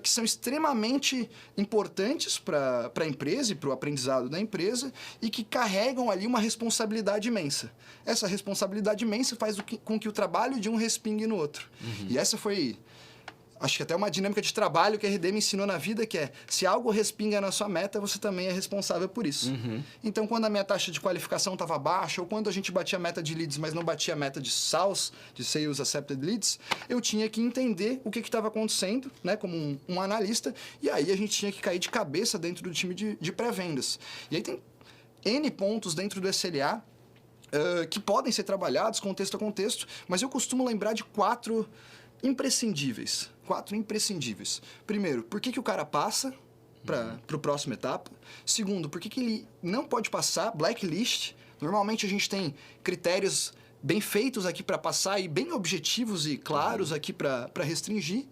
que são extremamente importantes para a empresa e para o aprendizado da empresa e que carregam ali uma responsabilidade imensa. Essa responsabilidade imensa faz com que o trabalho de um respingue no outro. E essa foi acho que até uma dinâmica de trabalho que a RD me ensinou na vida, que é, se algo respinga na sua meta, você também é responsável por isso. Então, quando a minha taxa de qualificação estava baixa, ou quando a gente batia a meta de leads, mas não batia a meta de SALs, de Sales Accepted Leads, eu tinha que entender o que estava acontecendo, né, como um analista, e aí a gente tinha que cair de cabeça dentro do time de pré-vendas. E aí tem N pontos dentro do SLA, que podem ser trabalhados contexto a contexto, mas eu costumo lembrar de 4 imprescindíveis. 4 imprescindíveis. Primeiro, por que o cara passa para a próxima etapa? Segundo, por que ele não pode passar? Blacklist. Normalmente a gente tem critérios bem feitos aqui para passar e bem objetivos e claros aqui para restringir.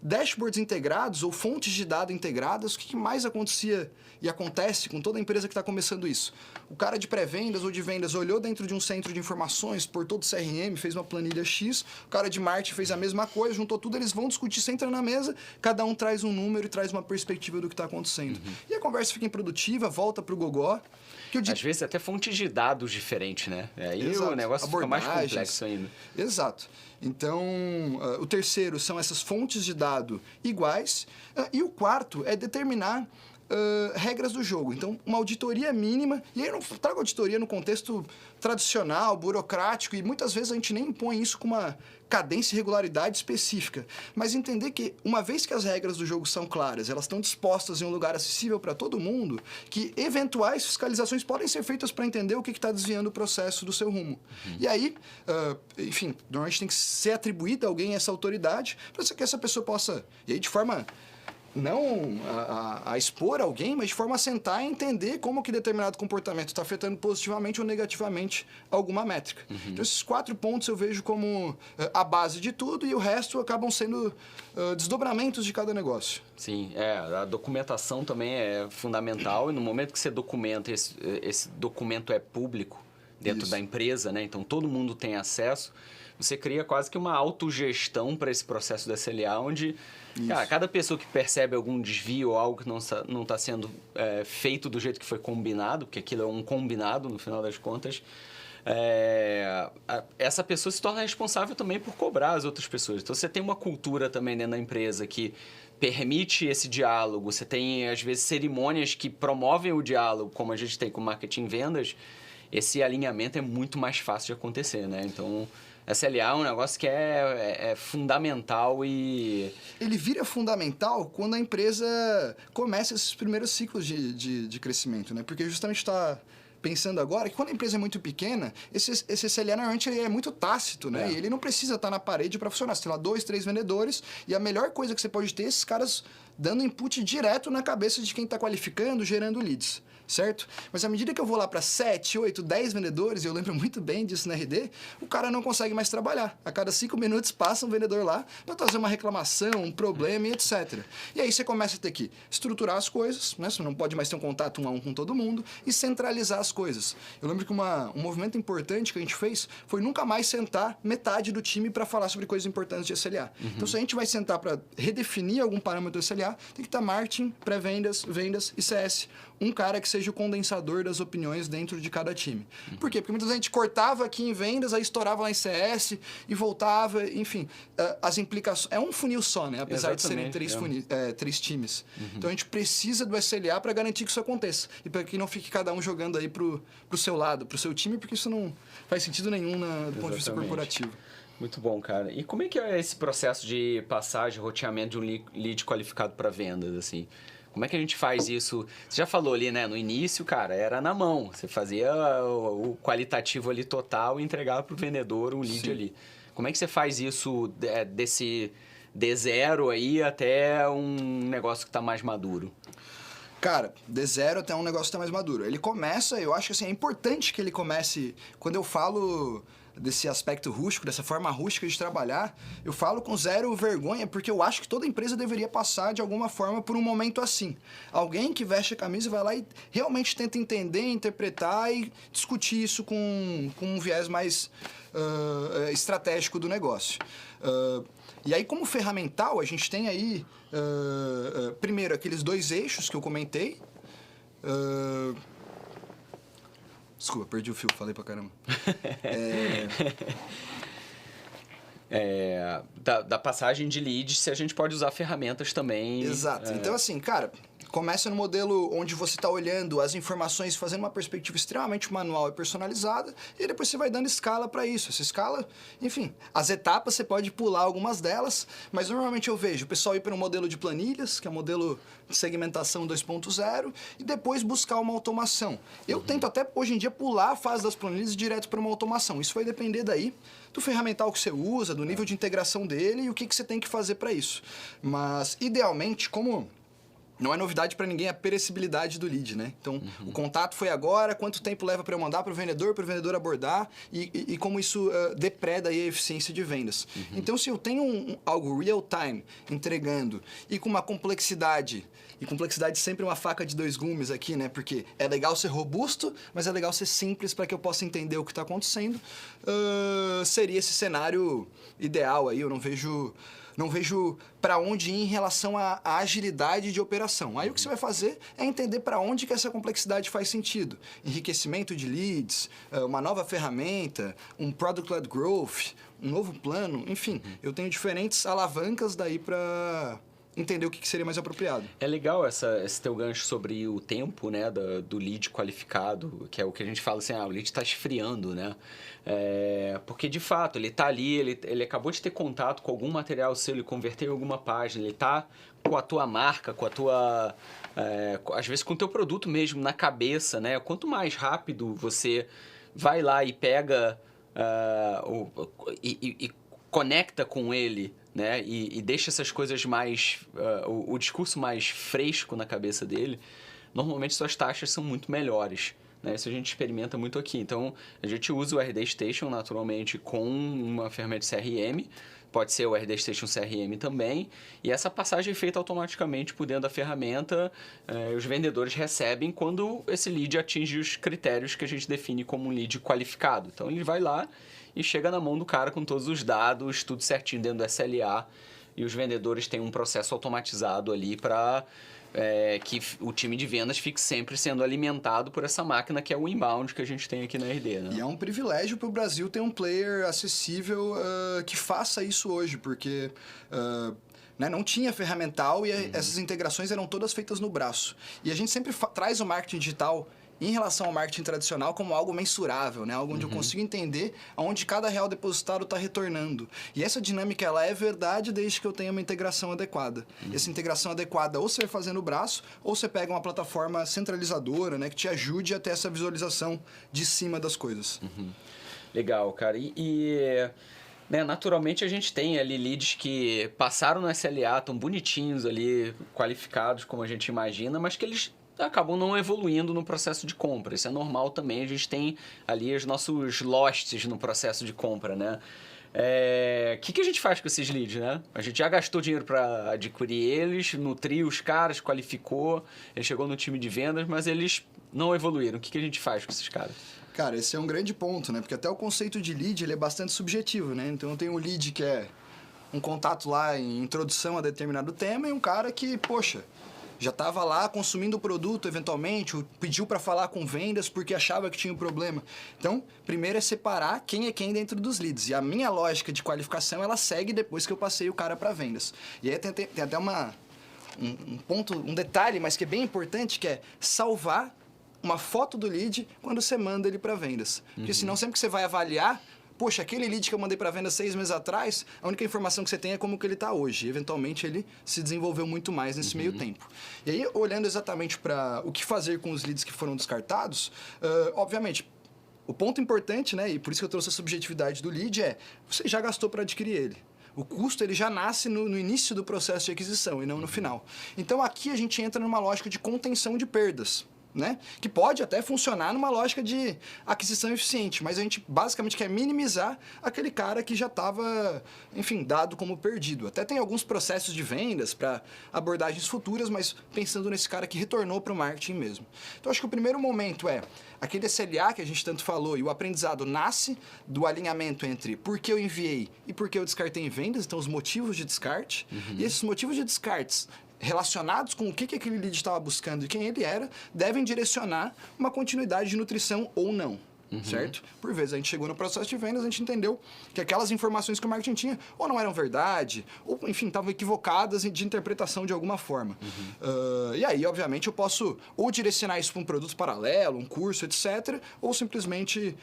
Dashboards integrados ou fontes de dados integradas, o que mais acontecia e acontece com toda empresa que está começando isso? O cara de pré-vendas ou de vendas olhou dentro de um centro de informações, por todo o CRM, fez uma planilha X, o cara de marketing fez a mesma coisa, juntou tudo, eles vão discutir, senta na mesa, cada um traz um número e traz uma perspectiva do que está acontecendo. E a conversa fica improdutiva, volta para o gogó. Às vezes até fontes de dados diferentes, né? Aí Exato. O negócio fica mais complexo ainda. Exato. Então, o terceiro são essas fontes de dado iguais. E o quarto é determinar regras do jogo. Então, uma auditoria mínima, e aí eu não trago auditoria no contexto tradicional, burocrático, e muitas vezes a gente nem impõe isso com uma cadência e regularidade específica, mas entender que, uma vez que as regras do jogo são claras, elas estão dispostas em um lugar acessível para todo mundo, que eventuais fiscalizações podem ser feitas para entender o que está desviando o processo do seu rumo. E aí, enfim, normalmente tem que ser atribuída a alguém essa autoridade para que essa pessoa possa, e aí de forma não a expor alguém, mas de forma a sentar e entender como que determinado comportamento está afetando positivamente ou negativamente alguma métrica. Então, esses 4 pontos eu vejo como a base de tudo e o resto acabam sendo desdobramentos de cada negócio. Sim, a documentação também é fundamental e no momento que você documenta, esse documento é público dentro da empresa, né? Então todo mundo tem acesso, você cria quase que uma autogestão para esse processo da SLA, onde cada pessoa que percebe algum desvio ou algo que não está sendo feito do jeito que foi combinado, porque aquilo é um combinado no final das contas, essa pessoa se torna responsável também por cobrar as outras pessoas. Então você tem uma cultura também dentro da empresa que permite esse diálogo, você tem às vezes cerimônias que promovem o diálogo, como a gente tem com marketing e vendas, esse alinhamento é muito mais fácil de acontecer, né? Então, SLA é um negócio que é fundamental e... Ele vira fundamental quando a empresa começa esses primeiros ciclos de crescimento, né? Porque justamente está pensando agora que quando a empresa é muito pequena, esse SLA normalmente ele é muito tácito, né? E ele não precisa estar na parede para funcionar. Você tem lá 2, 3 vendedores e a melhor coisa que você pode ter é esses caras dando input direto na cabeça de quem está qualificando, gerando leads. Certo? Mas à medida que eu vou lá para 7, 8, 10 vendedores, e eu lembro muito bem disso na RD, o cara não consegue mais trabalhar. A cada 5 minutos passa um vendedor lá para trazer uma reclamação, um problema e etc. E aí você começa a ter que estruturar as coisas, né? Você não pode mais ter um contato 1 a 1 com todo mundo, e centralizar as coisas. Eu lembro que um movimento importante que a gente fez foi nunca mais sentar metade do time para falar sobre coisas importantes de SLA. Então, se a gente vai sentar para redefinir algum parâmetro do SLA, tem que estar marketing, pré-vendas, vendas e CS. Um cara que seja o condensador das opiniões dentro de cada time. Por quê? Porque muitas vezes a gente cortava aqui em vendas, aí estourava lá em CS e voltava, enfim. As implicações... É um funil só, né? Apesar de serem 3 times. Então a gente precisa do SLA para garantir que isso aconteça. E para que não fique cada um jogando aí pro seu lado, pro seu time, porque isso não faz sentido nenhum do ponto de vista corporativo. Muito bom, cara. E como é que é esse processo de passagem, roteamento de um lead qualificado para vendas, assim? Como é que a gente faz isso? Você já falou ali, né? No início, cara, era na mão. Você fazia o qualitativo ali total e entregava para o vendedor um lead ali. Como é que você faz isso desse D0 aí até um negócio que está mais maduro? Cara, D0 até um negócio que está mais maduro. Ele começa, eu acho que assim, é importante que ele comece... Quando eu falo desse aspecto rústico, dessa forma rústica de trabalhar, eu falo com zero vergonha, porque eu acho que toda empresa deveria passar de alguma forma por um momento assim. Alguém que veste a camisa vai lá e realmente tenta entender, interpretar e discutir isso com um viés mais estratégico do negócio. E aí, como ferramental, a gente tem aí, primeiro, aqueles 2 eixos que eu comentei. Desculpa, perdi o fio, falei pra caramba. da passagem de leads, se a gente pode usar ferramentas também. Exato. Então, assim, cara, começa no modelo onde você está olhando as informações, fazendo uma perspectiva extremamente manual e personalizada, e depois você vai dando escala para isso. Essa escala, enfim, as etapas você pode pular algumas delas, mas normalmente eu vejo o pessoal ir para um modelo de planilhas, que é um modelo de segmentação 2.0, e depois buscar uma automação. Eu tento até, hoje em dia, pular a fase das planilhas direto para uma automação. Isso vai depender daí do ferramental que você usa, do nível de integração dele e o que você tem que fazer para isso. Mas, idealmente, como não é novidade para ninguém a perecibilidade do lead, né? Então, o contato foi agora, quanto tempo leva para eu mandar para o vendedor abordar e como isso depreda aí a eficiência de vendas. Então, se eu tenho algo real-time entregando e com uma complexidade, e complexidade sempre uma faca de dois gumes aqui, né? Porque é legal ser robusto, mas é legal ser simples para que eu possa entender o que está acontecendo, seria esse cenário ideal aí. Eu não vejo para onde ir em relação à agilidade de operação. Aí o que você vai fazer é entender para onde que essa complexidade faz sentido. Enriquecimento de leads, uma nova ferramenta, um product-led growth, um novo plano, enfim. Eu tenho diferentes alavancas daí para entender o que seria mais apropriado. É legal esse teu gancho sobre o tempo, né, do lead qualificado, que é o que a gente fala assim, o lead está esfriando, né? Porque, de fato, ele está ali, ele acabou de ter contato com algum material seu, ele converteu em alguma página, ele está com a tua marca, com a tua... às vezes com o teu produto mesmo na cabeça, né? Quanto mais rápido você vai lá e pega e conecta com ele, né? E deixa essas coisas mais... o discurso mais fresco na cabeça dele, normalmente suas taxas são muito melhores. Né? Isso a gente experimenta muito aqui. Então, a gente usa o RD Station naturalmente com uma ferramenta de CRM, pode ser o RD Station CRM também, e essa passagem é feita automaticamente por dentro da ferramenta, os vendedores recebem quando esse lead atinge os critérios que a gente define como um lead qualificado. Então, ele vai lá e chega na mão do cara com todos os dados, tudo certinho dentro do SLA, e os vendedores têm um processo automatizado ali para que o time de vendas fique sempre sendo alimentado por essa máquina que é o inbound que a gente tem aqui na RD, né? E é um privilégio para o Brasil ter um player acessível que faça isso hoje, porque não tinha ferramental e essas integrações eram todas feitas no braço. E a gente sempre traz o marketing digital em relação ao marketing tradicional como algo mensurável, né? Algo onde eu consigo entender aonde cada real depositado está retornando. E essa dinâmica, ela é verdade desde que eu tenha uma integração adequada. Essa integração adequada, ou você vai fazer no braço, ou você pega uma plataforma centralizadora, né? Que te ajude a ter essa visualização de cima das coisas. Legal, cara. Né, naturalmente a gente tem ali leads que passaram no SLA, estão bonitinhos ali, qualificados como a gente imagina, mas que eles acabam não evoluindo no processo de compra. Isso é normal também, a gente tem ali os nossos losts no processo de compra, né? O que a gente faz com esses leads, né? A gente já gastou dinheiro para adquirir eles, nutriu os caras, qualificou, ele chegou no time de vendas, mas eles não evoluíram. O que a gente faz com esses caras? Cara, esse é um grande ponto, né? Porque até o conceito de lead, ele é bastante subjetivo, né? Então, eu tenho um lead que é um contato lá em introdução a determinado tema e um cara que, poxa, já estava lá consumindo o produto eventualmente, pediu para falar com vendas porque achava que tinha um problema. Então, primeiro é separar quem é quem dentro dos leads. E a minha lógica de qualificação, ela segue depois que eu passei o cara para vendas. E aí tem até um ponto, um detalhe, mas que é bem importante, que é salvar uma foto do lead quando você manda ele para vendas. Porque senão sempre que você vai avaliar, poxa, aquele lead que eu mandei para venda 6 meses atrás, a única informação que você tem é como que ele está hoje. E, eventualmente, ele se desenvolveu muito mais nesse meio tempo. E aí, olhando exatamente para o que fazer com os leads que foram descartados, obviamente, o ponto importante, né, e por isso que eu trouxe a subjetividade do lead, é você já gastou para adquirir ele. O custo ele já nasce no início do processo de aquisição e não no final. Então, aqui a gente entra numa lógica de contenção de perdas. Né? Que pode até funcionar numa lógica de aquisição eficiente, mas a gente basicamente quer minimizar aquele cara que já estava, enfim, dado como perdido. Até tem alguns processos de vendas para abordagens futuras, mas pensando nesse cara que retornou para o marketing mesmo. Então, acho que o primeiro momento é aquele SLA que a gente tanto falou, e o aprendizado nasce do alinhamento entre por que eu enviei e por que eu descartei em vendas, então os motivos de descarte, e esses motivos de descartes relacionados com o que aquele lead estava buscando e quem ele era, devem direcionar uma continuidade de nutrição ou não. certo? Por vezes a gente chegou no processo de vendas, a gente entendeu que aquelas informações que o marketing tinha ou não eram verdade, ou, enfim, estavam equivocadas de interpretação de alguma forma. E aí, obviamente, eu posso ou direcionar isso para um produto paralelo, um curso, etc., ou simplesmente,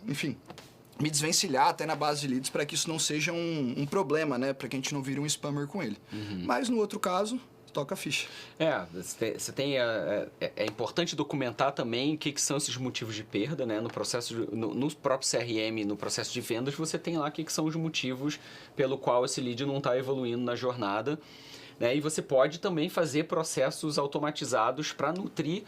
enfim, me desvencilhar até na base de leads para que isso não seja um problema, né? Para que a gente não vire um spammer com ele. Mas no outro caso, toca a ficha. É importante documentar também o que são esses motivos de perda, né? No próprio CRM, no processo de vendas, você tem lá o que são os motivos pelo qual esse lead não está evoluindo na jornada, né? E você pode também fazer processos automatizados para nutrir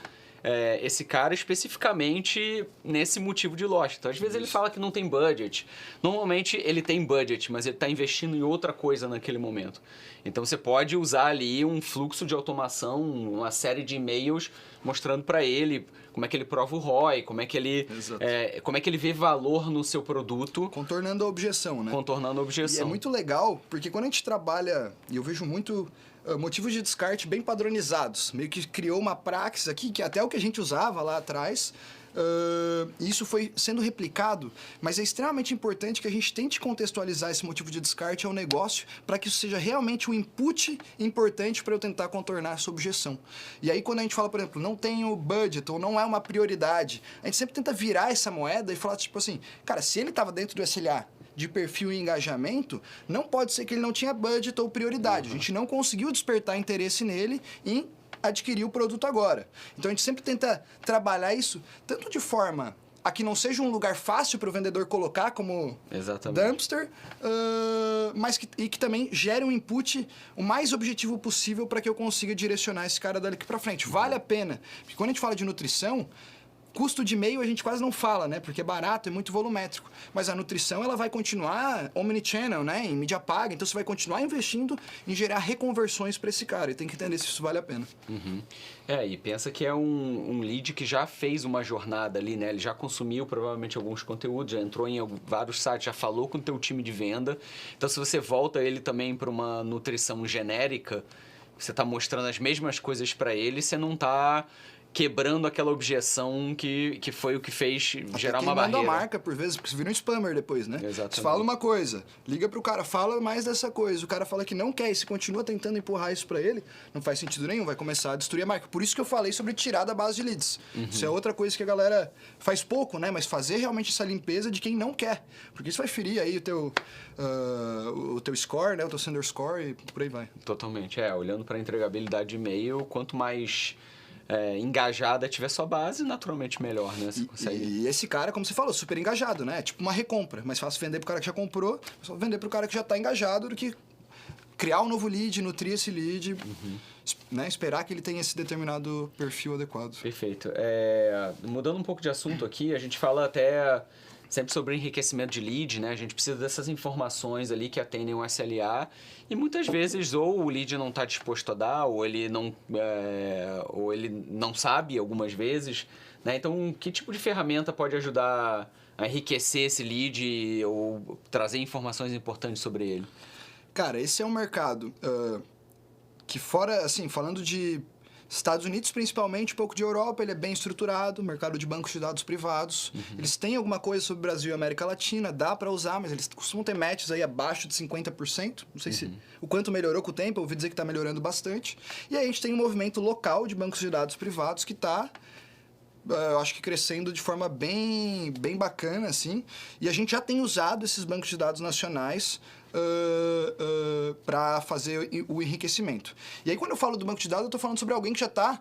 esse cara especificamente nesse motivo de loss. Então, às vezes ele fala que não tem budget. Normalmente ele tem budget, mas ele está investindo em outra coisa naquele momento. Então, você pode usar ali um fluxo de automação, uma série de e-mails mostrando para ele como é que ele prova o ROI, como é que ele vê valor no seu produto. Contornando a objeção, né? Contornando a objeção. E é muito legal, porque quando a gente trabalha, e eu vejo muito motivos de descarte bem padronizados, meio que criou uma praxis aqui, que até o que a gente usava lá atrás, isso foi sendo replicado, mas é extremamente importante que a gente tente contextualizar esse motivo de descarte ao negócio para que isso seja realmente um input importante para eu tentar contornar essa objeção. E aí quando a gente fala, por exemplo, não tenho budget ou não é uma prioridade, a gente sempre tenta virar essa moeda e falar tipo assim, cara, se ele estava dentro do SLA de perfil e engajamento, não pode ser que ele não tinha budget ou prioridade. A gente não conseguiu despertar interesse nele em adquirir o produto agora. Então a gente sempre tenta trabalhar isso tanto de forma a que não seja um lugar fácil para o vendedor colocar como dumpster, mas que também gere um input o mais objetivo possível para que eu consiga direcionar esse cara daqui para frente. Vale a pena. Porque quando a gente fala de nutrição, custo de e-mail a gente quase não fala, né? Porque é barato, é muito volumétrico. Mas a nutrição, ela vai continuar omnichannel, né? Em mídia paga. Então, você vai continuar investindo em gerar reconversões para esse cara. E tem que entender se isso vale a pena. E pensa que é um lead que já fez uma jornada ali, né? Ele já consumiu provavelmente alguns conteúdos, já entrou em vários sites, já falou com o teu time de venda. Então, se você volta ele também para uma nutrição genérica, você está mostrando as mesmas coisas para ele, você não está quebrando aquela objeção que foi o que fez gerar uma barreira. A marca, por vezes, porque você vira um spammer depois, né? Exatamente. Você fala uma coisa, liga pro cara, fala mais dessa coisa, o cara fala que não quer e você continua tentando empurrar isso pra ele, não faz sentido nenhum, vai começar a destruir a marca. Por isso que eu falei sobre tirar da base de leads. Isso é outra coisa que a galera faz pouco, né? Mas fazer realmente essa limpeza de quem não quer. Porque isso vai ferir aí o teu score, né? O teu sender score e por aí vai. Totalmente. Olhando pra entregabilidade de e-mail, quanto mais engajada tiver sua base, naturalmente melhor, né? Você consegue... E esse cara, como você falou, super engajado, né? É tipo uma recompra. Mais fácil vender pro cara que já comprou, só vender pro cara que já tá engajado do que criar um novo lead, nutrir esse lead, né? Esperar que ele tenha esse determinado perfil adequado. Perfeito. Mudando um pouco de assunto aqui, a gente fala até sempre sobre enriquecimento de lead, né? A gente precisa dessas informações ali que atendem o SLA e muitas vezes ou o lead não está disposto a dar ou ele não sabe algumas vezes, né? Então, que tipo de ferramenta pode ajudar a enriquecer esse lead ou trazer informações importantes sobre ele? Cara, esse é um mercado que fora, assim, falando de Estados Unidos, principalmente, um pouco de Europa, ele é bem estruturado, mercado de bancos de dados privados. Eles têm alguma coisa sobre o Brasil e América Latina, dá para usar, mas eles costumam ter matches aí abaixo de 50%. Não sei se o quanto melhorou com o tempo, eu ouvi dizer que está melhorando bastante. E aí a gente tem um movimento local de bancos de dados privados que está, eu acho que crescendo de forma bem bacana, assim. E a gente já tem usado esses bancos de dados nacionais para fazer o enriquecimento. E aí, quando eu falo do banco de dados, eu estou falando sobre alguém que já está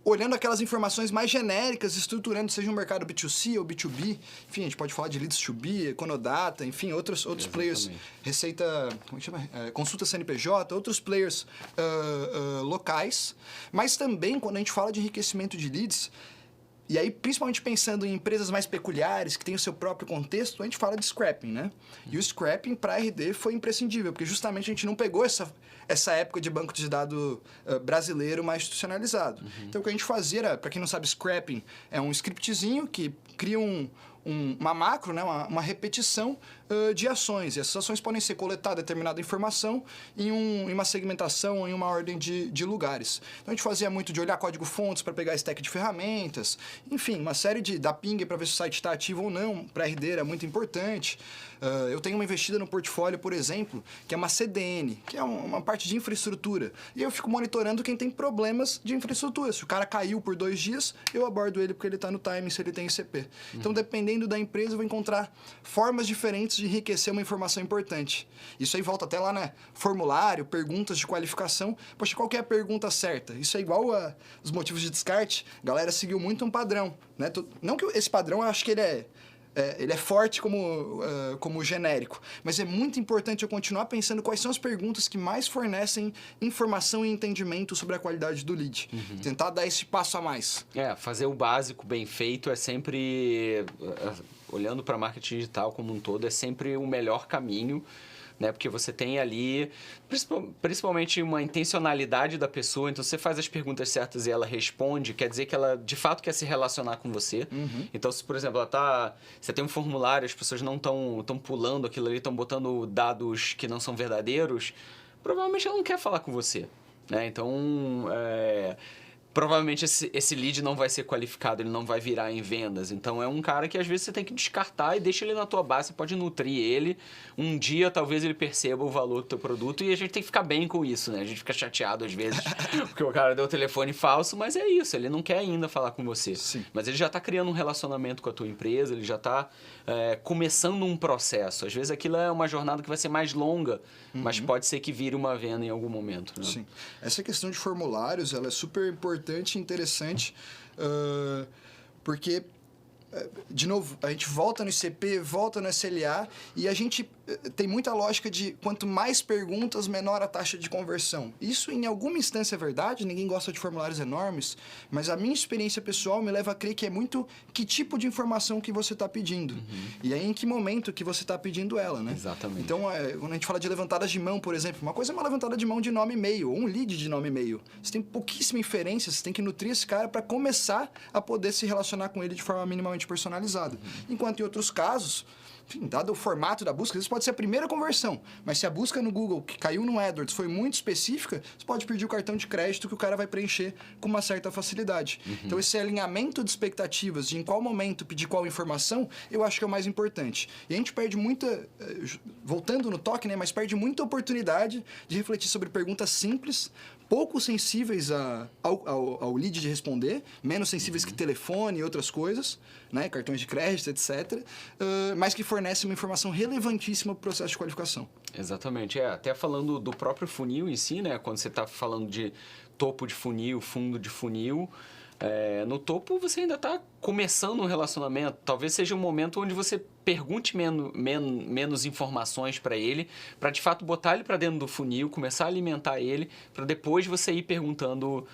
olhando aquelas informações mais genéricas, estruturando, seja no mercado B2C ou B2B. Enfim, a gente pode falar de Leads to B, Econodata, enfim, outros players, Receita, como é que chama? Consulta CNPJ, outros players locais. Mas também, quando a gente fala de enriquecimento de leads, e aí, principalmente pensando em empresas mais peculiares, que têm o seu próprio contexto, a gente fala de scrapping, né? E o scrapping para a RD foi imprescindível, porque justamente a gente não pegou essa época de banco de dados brasileiro mais institucionalizado. Então, o que a gente fazia era, para quem não sabe, scrapping é um scriptzinho que cria uma macro, né, uma repetição de ações. E essas ações podem ser coletar determinada informação em uma segmentação, em uma ordem de lugares. Então, a gente fazia muito de olhar código-fontes para pegar stack de ferramentas, enfim, uma série dar ping para ver se o site está ativo ou não. Para RD era muito importante. Eu tenho uma investida no portfólio, por exemplo, que é uma CDN, que é uma parte de infraestrutura. E eu fico monitorando quem tem problemas de infraestrutura. Se o cara caiu por 2 dias, eu abordo ele porque ele está no time, se ele tem ICP. Então, dependendo da empresa, eu vou encontrar formas diferentes de enriquecer uma informação importante. Isso aí volta até lá, né? Formulário, perguntas de qualificação. Poxa, qual que é a pergunta certa? Isso é igual os motivos de descarte. A galera seguiu muito um padrão, né? Não que esse padrão, eu acho que ele é forte como genérico, mas é muito importante eu continuar pensando quais são as perguntas que mais fornecem informação e entendimento sobre a qualidade do lead. Tentar dar esse passo a mais. Fazer o básico bem feito é sempre, olhando para marketing digital como um todo, é sempre o melhor caminho, né? Porque você tem ali, principalmente uma intencionalidade da pessoa, então você faz as perguntas certas e ela responde, quer dizer que ela de fato quer se relacionar com você. Então, se por exemplo, você tem um formulário, as pessoas não estão pulando aquilo ali, estão botando dados que não são verdadeiros, provavelmente ela não quer falar com você, né? Então, provavelmente esse lead não vai ser qualificado, ele não vai virar em vendas. Então, é um cara que às vezes você tem que descartar e deixa ele na tua base, você pode nutrir ele. Um dia, talvez ele perceba o valor do teu produto e a gente tem que ficar bem com isso, né? A gente fica chateado às vezes porque o cara deu o telefone falso, mas é isso, ele não quer ainda falar com você. Sim. Mas ele já está criando um relacionamento com a tua empresa, ele já está começando um processo. Às vezes aquilo é uma jornada que vai ser mais longa, mas pode ser que vire uma venda em algum momento, né? Sim. Essa questão de formulários, ela é super importante e interessante, porque, de novo, a gente volta no ICP, volta no SLA, e a gente tem muita lógica de quanto mais perguntas, menor a taxa de conversão. Isso, em alguma instância, é verdade, ninguém gosta de formulários enormes, mas a minha experiência pessoal me leva a crer que é muito que tipo de informação que você está pedindo. E aí, em que momento que você está pedindo ela, né? Exatamente. Então, quando a gente fala de levantadas de mão, por exemplo, uma coisa é uma levantada de mão de nome e e-mail, ou um lead de nome e e-mail. Você tem pouquíssima inferência, você tem que nutrir esse cara para começar a poder se relacionar com ele de forma minimamente personalizada. Enquanto em outros casos, enfim, dado o formato da busca, às vezes pode ser a primeira conversão, mas se a busca no Google, que caiu no AdWords, foi muito específica, você pode pedir o cartão de crédito que o cara vai preencher com uma certa facilidade. Então, esse alinhamento de expectativas, de em qual momento pedir qual informação, eu acho que é o mais importante. E a gente perde muita, voltando no toque, né, mas perde muita oportunidade de refletir sobre perguntas simples, pouco sensíveis ao lead de responder, menos sensíveis que telefone e outras coisas, né, cartões de crédito, etc., mas que fornecem uma informação relevantíssima para o processo de qualificação. Exatamente. Até falando do próprio funil em si, né, quando você está falando de topo de funil, fundo de funil, no topo você ainda está começando um relacionamento. Talvez seja um momento onde você pergunte menos informações para ele, para de fato botar ele para dentro do funil, começar a alimentar ele, para depois você ir perguntando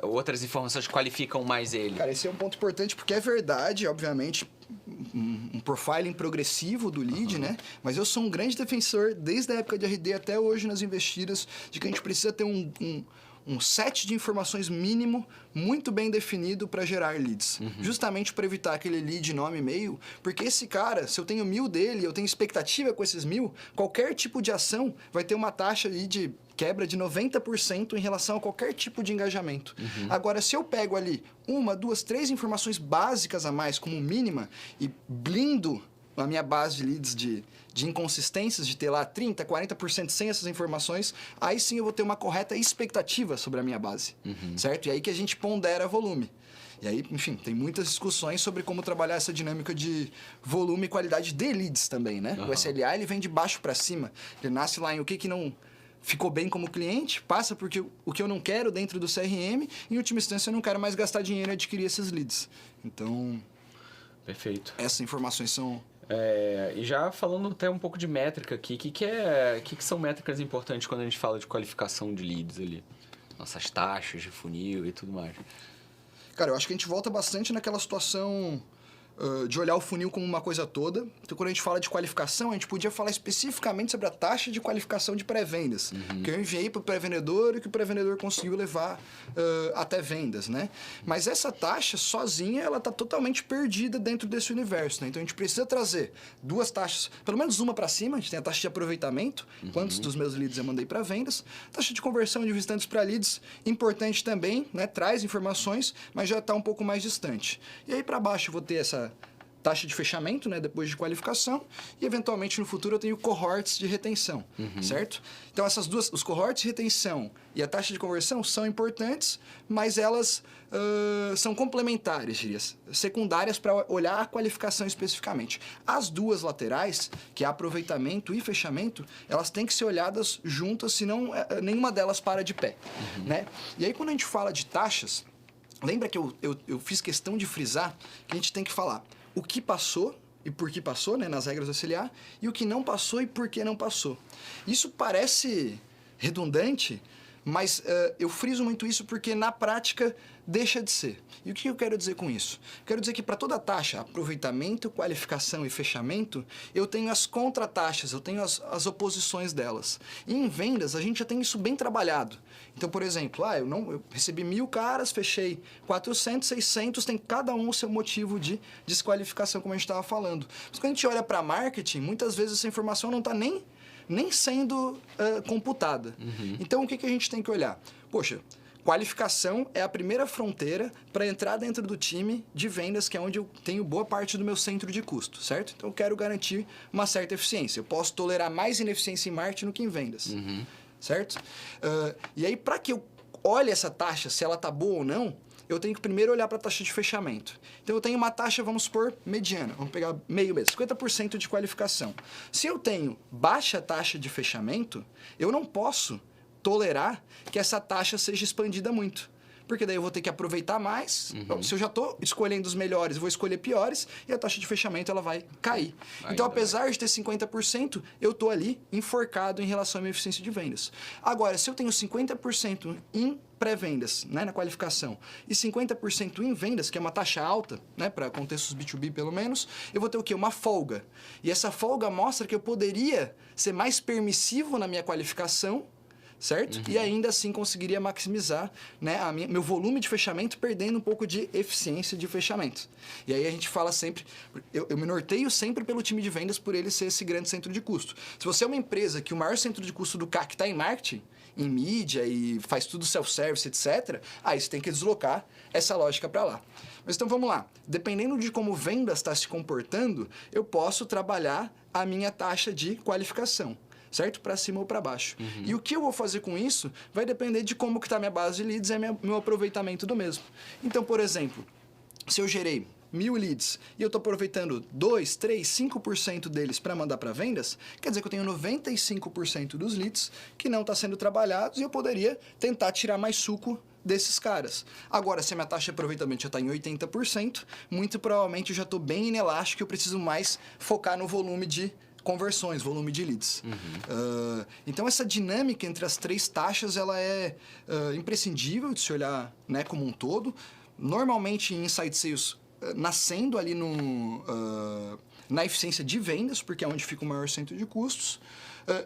outras informações que qualificam mais ele. Cara, esse é um ponto importante porque é verdade, obviamente, um profiling progressivo do lead, né? Mas eu sou um grande defensor, desde a época de RD até hoje nas investidas, de que a gente precisa ter um set de informações mínimo muito bem definido para gerar leads. Justamente para evitar aquele lead nome e e-mail, porque esse cara, se eu tenho 1000 dele, eu tenho expectativa com esses 1000, qualquer tipo de ação vai ter uma taxa aí de quebra de 90% em relação a qualquer tipo de engajamento. Agora, se eu pego ali 1, 2, 3 informações básicas a mais como mínima e blindo a minha base de leads de inconsistências, de ter lá 30%, 40% sem essas informações, aí sim eu vou ter uma correta expectativa sobre a minha base, certo? E aí que a gente pondera volume. E aí, enfim, tem muitas discussões sobre como trabalhar essa dinâmica de volume e qualidade de leads também, né? O SLA, ele vem de baixo para cima. Ele nasce lá em o que não ficou bem como cliente, passa porque o que eu não quero dentro do CRM, e em última instância eu não quero mais gastar dinheiro e adquirir esses leads. Então, perfeito. Essas informações são... E já falando até um pouco de métrica aqui, o que são métricas importantes quando a gente fala de qualificação de leads ali? Nossas taxas de funil e tudo mais. Cara, eu acho que a gente volta bastante naquela situação de olhar o funil como uma coisa toda. Então, quando a gente fala de qualificação, a gente podia falar especificamente sobre a taxa de qualificação de pré-vendas, que eu enviei para o pré-vendedor e que o pré-vendedor conseguiu levar até vendas, né? Mas essa taxa, sozinha, ela está totalmente perdida dentro desse universo, né? Então, a gente precisa trazer duas taxas, pelo menos uma para cima. A gente tem a taxa de aproveitamento, quantos dos meus leads eu mandei para vendas. Taxa de conversão de visitantes para leads, importante também, né? Traz informações, mas já está um pouco mais distante. E aí, para baixo, eu vou ter essa taxa de fechamento, né, depois de qualificação, e eventualmente no futuro eu tenho cohorts de retenção, certo? Então essas duas, os cohorts de retenção e a taxa de conversão são importantes, mas elas são complementares, diria, secundárias para olhar a qualificação especificamente. As duas laterais, que é aproveitamento e fechamento, elas têm que ser olhadas juntas, senão nenhuma delas para de pé, né? E aí quando a gente fala de taxas, lembra que eu fiz questão de frisar que a gente tem que falar o que passou e por que passou, né, nas regras do SLA, e o que não passou e por que não passou. Isso parece redundante, mas eu friso muito isso porque na prática deixa de ser. E o que eu quero dizer com isso? Quero dizer que para toda taxa, aproveitamento, qualificação e fechamento, eu tenho as contrataxas, eu tenho as oposições delas. E em vendas, a gente já tem isso bem trabalhado. Então, por exemplo, eu recebi 1.000 caras, fechei 400, 600, tem cada um o seu motivo de desqualificação, como a gente estava falando. Mas quando a gente olha para marketing, muitas vezes essa informação não está nem sendo computada. Então, o que a gente tem que olhar? Poxa, qualificação é a primeira fronteira para entrar dentro do time de vendas, que é onde eu tenho boa parte do meu centro de custo, certo? Então, eu quero garantir uma certa eficiência. Eu posso tolerar mais ineficiência em marketing do que em vendas, certo? E aí, para que eu olhe essa taxa, se ela está boa ou não, eu tenho que primeiro olhar para a taxa de fechamento. Então, eu tenho uma taxa, vamos supor, mediana. Vamos pegar meio mesmo, 50% de qualificação. Se eu tenho baixa taxa de fechamento, eu não posso tolerar que essa taxa seja expandida muito. Porque daí eu vou ter que aproveitar mais. Se eu já estou escolhendo os melhores, eu vou escolher piores e a taxa de fechamento ela vai cair. Então, apesar de ter 50%, eu estou ali enforcado em relação à minha eficiência de vendas. Agora, se eu tenho 50% em pré-vendas, né, na qualificação, e 50% em vendas, que é uma taxa alta, né, para contextos B2B pelo menos, eu vou ter o quê? Uma folga. E essa folga mostra que eu poderia ser mais permissivo na minha qualificação, certo? E ainda assim conseguiria maximizar, né, meu volume de fechamento, perdendo um pouco de eficiência de fechamento. E aí a gente fala sempre, eu me norteio sempre pelo time de vendas por ele ser esse grande centro de custo. Se você é uma empresa que o maior centro de custo do CAC está em marketing, em mídia e faz tudo self-service, etc., aí você tem que deslocar essa lógica para lá. Mas então vamos lá. Dependendo de como vendas está se comportando, eu posso trabalhar a minha taxa de qualificação, certo? Para cima ou para baixo. E o que eu vou fazer com isso vai depender de como que está minha base de leads e meu aproveitamento do mesmo. Então, por exemplo, se eu gerei 1.000 leads e eu estou aproveitando 2, 3, 5% deles para mandar para vendas, quer dizer que eu tenho 95% dos leads que não está sendo trabalhados e eu poderia tentar tirar mais suco desses caras. Agora, se a minha taxa de aproveitamento já está em 80%, muito provavelmente eu já estou bem inelástico e eu preciso mais focar no volume de conversões, volume de leads. Então, essa dinâmica entre as três taxas, ela é imprescindível de se olhar, né, como um todo. Normalmente, em Inside Sales, nascendo ali na eficiência de vendas, porque é onde fica o maior centro de custos.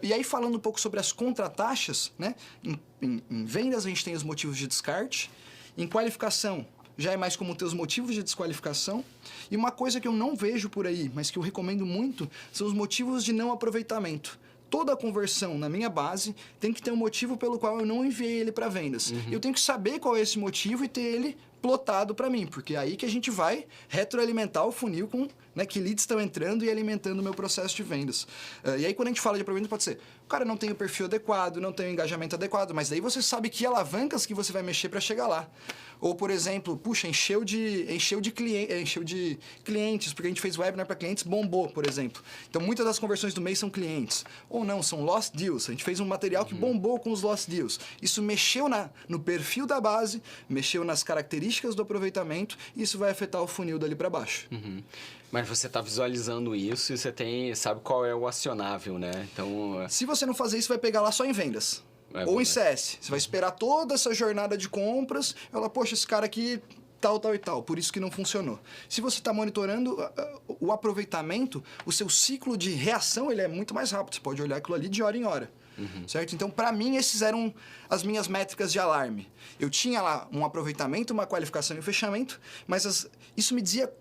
E aí, falando um pouco sobre as contrataxas, né? Em vendas, a gente tem os motivos de descarte. Em qualificação, já é mais comum ter os motivos de desqualificação. E uma coisa que eu não vejo por aí, mas que eu recomendo muito, são os motivos de não aproveitamento. Toda a conversão na minha base tem que ter um motivo pelo qual eu não enviei ele para vendas. Eu tenho que saber qual é esse motivo e ter ele plotado para mim, porque é aí que a gente vai retroalimentar o funil com, né, que leads estão entrando e alimentando o meu processo de vendas. E aí, quando a gente fala de aproveitamento, pode ser, o cara não tem o perfil adequado, não tem o engajamento adequado, mas daí você sabe que alavancas que você vai mexer para chegar lá. Ou, por exemplo, puxa, encheu de clientes, porque a gente fez webinar para clientes, bombou, por exemplo. Então, muitas das conversões do mês são clientes. Ou não, são lost deals. A gente fez um material que bombou com os lost deals. Isso mexeu no perfil da base, mexeu nas características do aproveitamento, e isso vai afetar o funil dali para baixo. Mas você está visualizando isso e você sabe qual é o acionável, né? Então, se você não fazer isso, vai pegar lá só em vendas. Ou em CS. Você vai esperar toda essa jornada de compras. Ela, poxa, esse cara aqui tal, tal e tal, por isso que não funcionou. Se você está monitorando o aproveitamento, o seu ciclo de reação ele é muito mais rápido. Você pode olhar aquilo ali de hora em hora. Certo? Então, para mim, esses eram as minhas métricas de alarme. Eu tinha lá um aproveitamento, uma qualificação e um fechamento, mas isso me dizia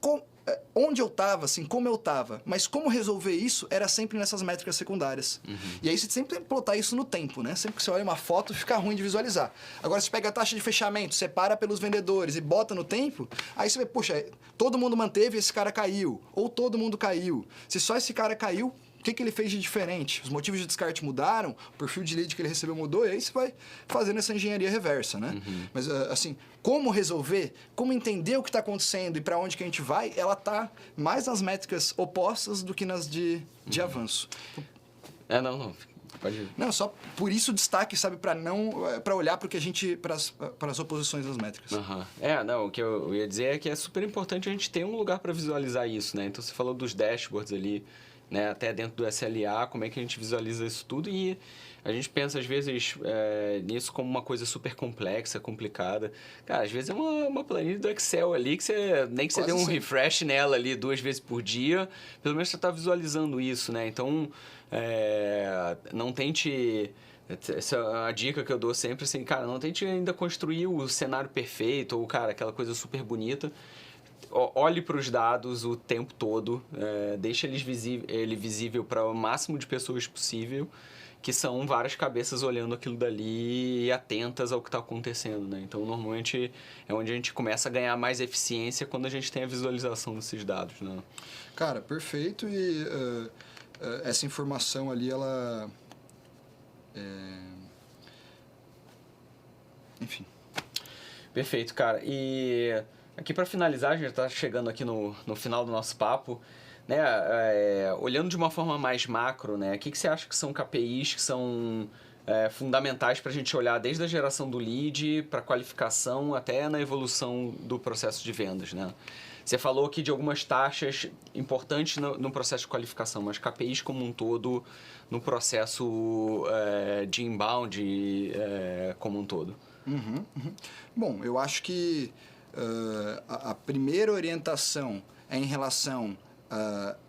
onde eu estava, assim, como eu estava. Mas como resolver isso era sempre nessas métricas secundárias. E aí você sempre tem que plotar isso no tempo, né? Sempre que você olha uma foto, fica ruim de visualizar. Agora, você pega a taxa de fechamento, separa pelos vendedores e bota no tempo, aí você vê, poxa, todo mundo manteve e esse cara caiu. Ou todo mundo caiu. Se só esse cara caiu, o que ele fez de diferente? Os motivos de descarte mudaram, o perfil de lead que ele recebeu mudou, e aí você vai fazendo essa engenharia reversa, né? Mas, assim, como resolver, como entender o que está acontecendo e para onde que a gente vai, ela está mais nas métricas opostas do que nas de avanço. Não. Pode ir. Não, só por isso destaque, sabe, para olhar para as oposições das métricas. O que eu ia dizer é que é super importante a gente ter um lugar para visualizar isso, né? Então, você falou dos dashboards ali, né, até dentro do SLA, como é que a gente visualiza isso tudo, e a gente pensa às vezes nisso como uma coisa super complexa, complicada. Cara, às vezes é uma planilha do Excel ali, que você nem que você dê um refresh nela ali 2 vezes por dia, pelo menos você está visualizando isso, né? Então, não tente... Essa é a dica que eu dou sempre, assim, cara, não tente ainda construir o cenário perfeito, ou, cara, aquela coisa super bonita. Olhe para os dados o tempo todo, deixe ele visível para o máximo de pessoas possível, que são várias cabeças olhando aquilo dali e atentas ao que está acontecendo, né? Então, normalmente, é onde a gente começa a ganhar mais eficiência quando a gente tem a visualização desses dados, né? Cara, perfeito. E essa informação ali, ela... Enfim. Perfeito, cara. E... aqui para finalizar, a gente está chegando aqui no final do nosso papo, né? Olhando de uma forma mais macro, né? O que você acha que são KPIs que são fundamentais para a gente olhar desde a geração do lead, para a qualificação, até na evolução do processo de vendas, né? Você falou aqui de algumas taxas importantes no processo de qualificação, mas KPIs como um todo no processo de inbound como um todo. Bom, eu acho que a primeira orientação é em relação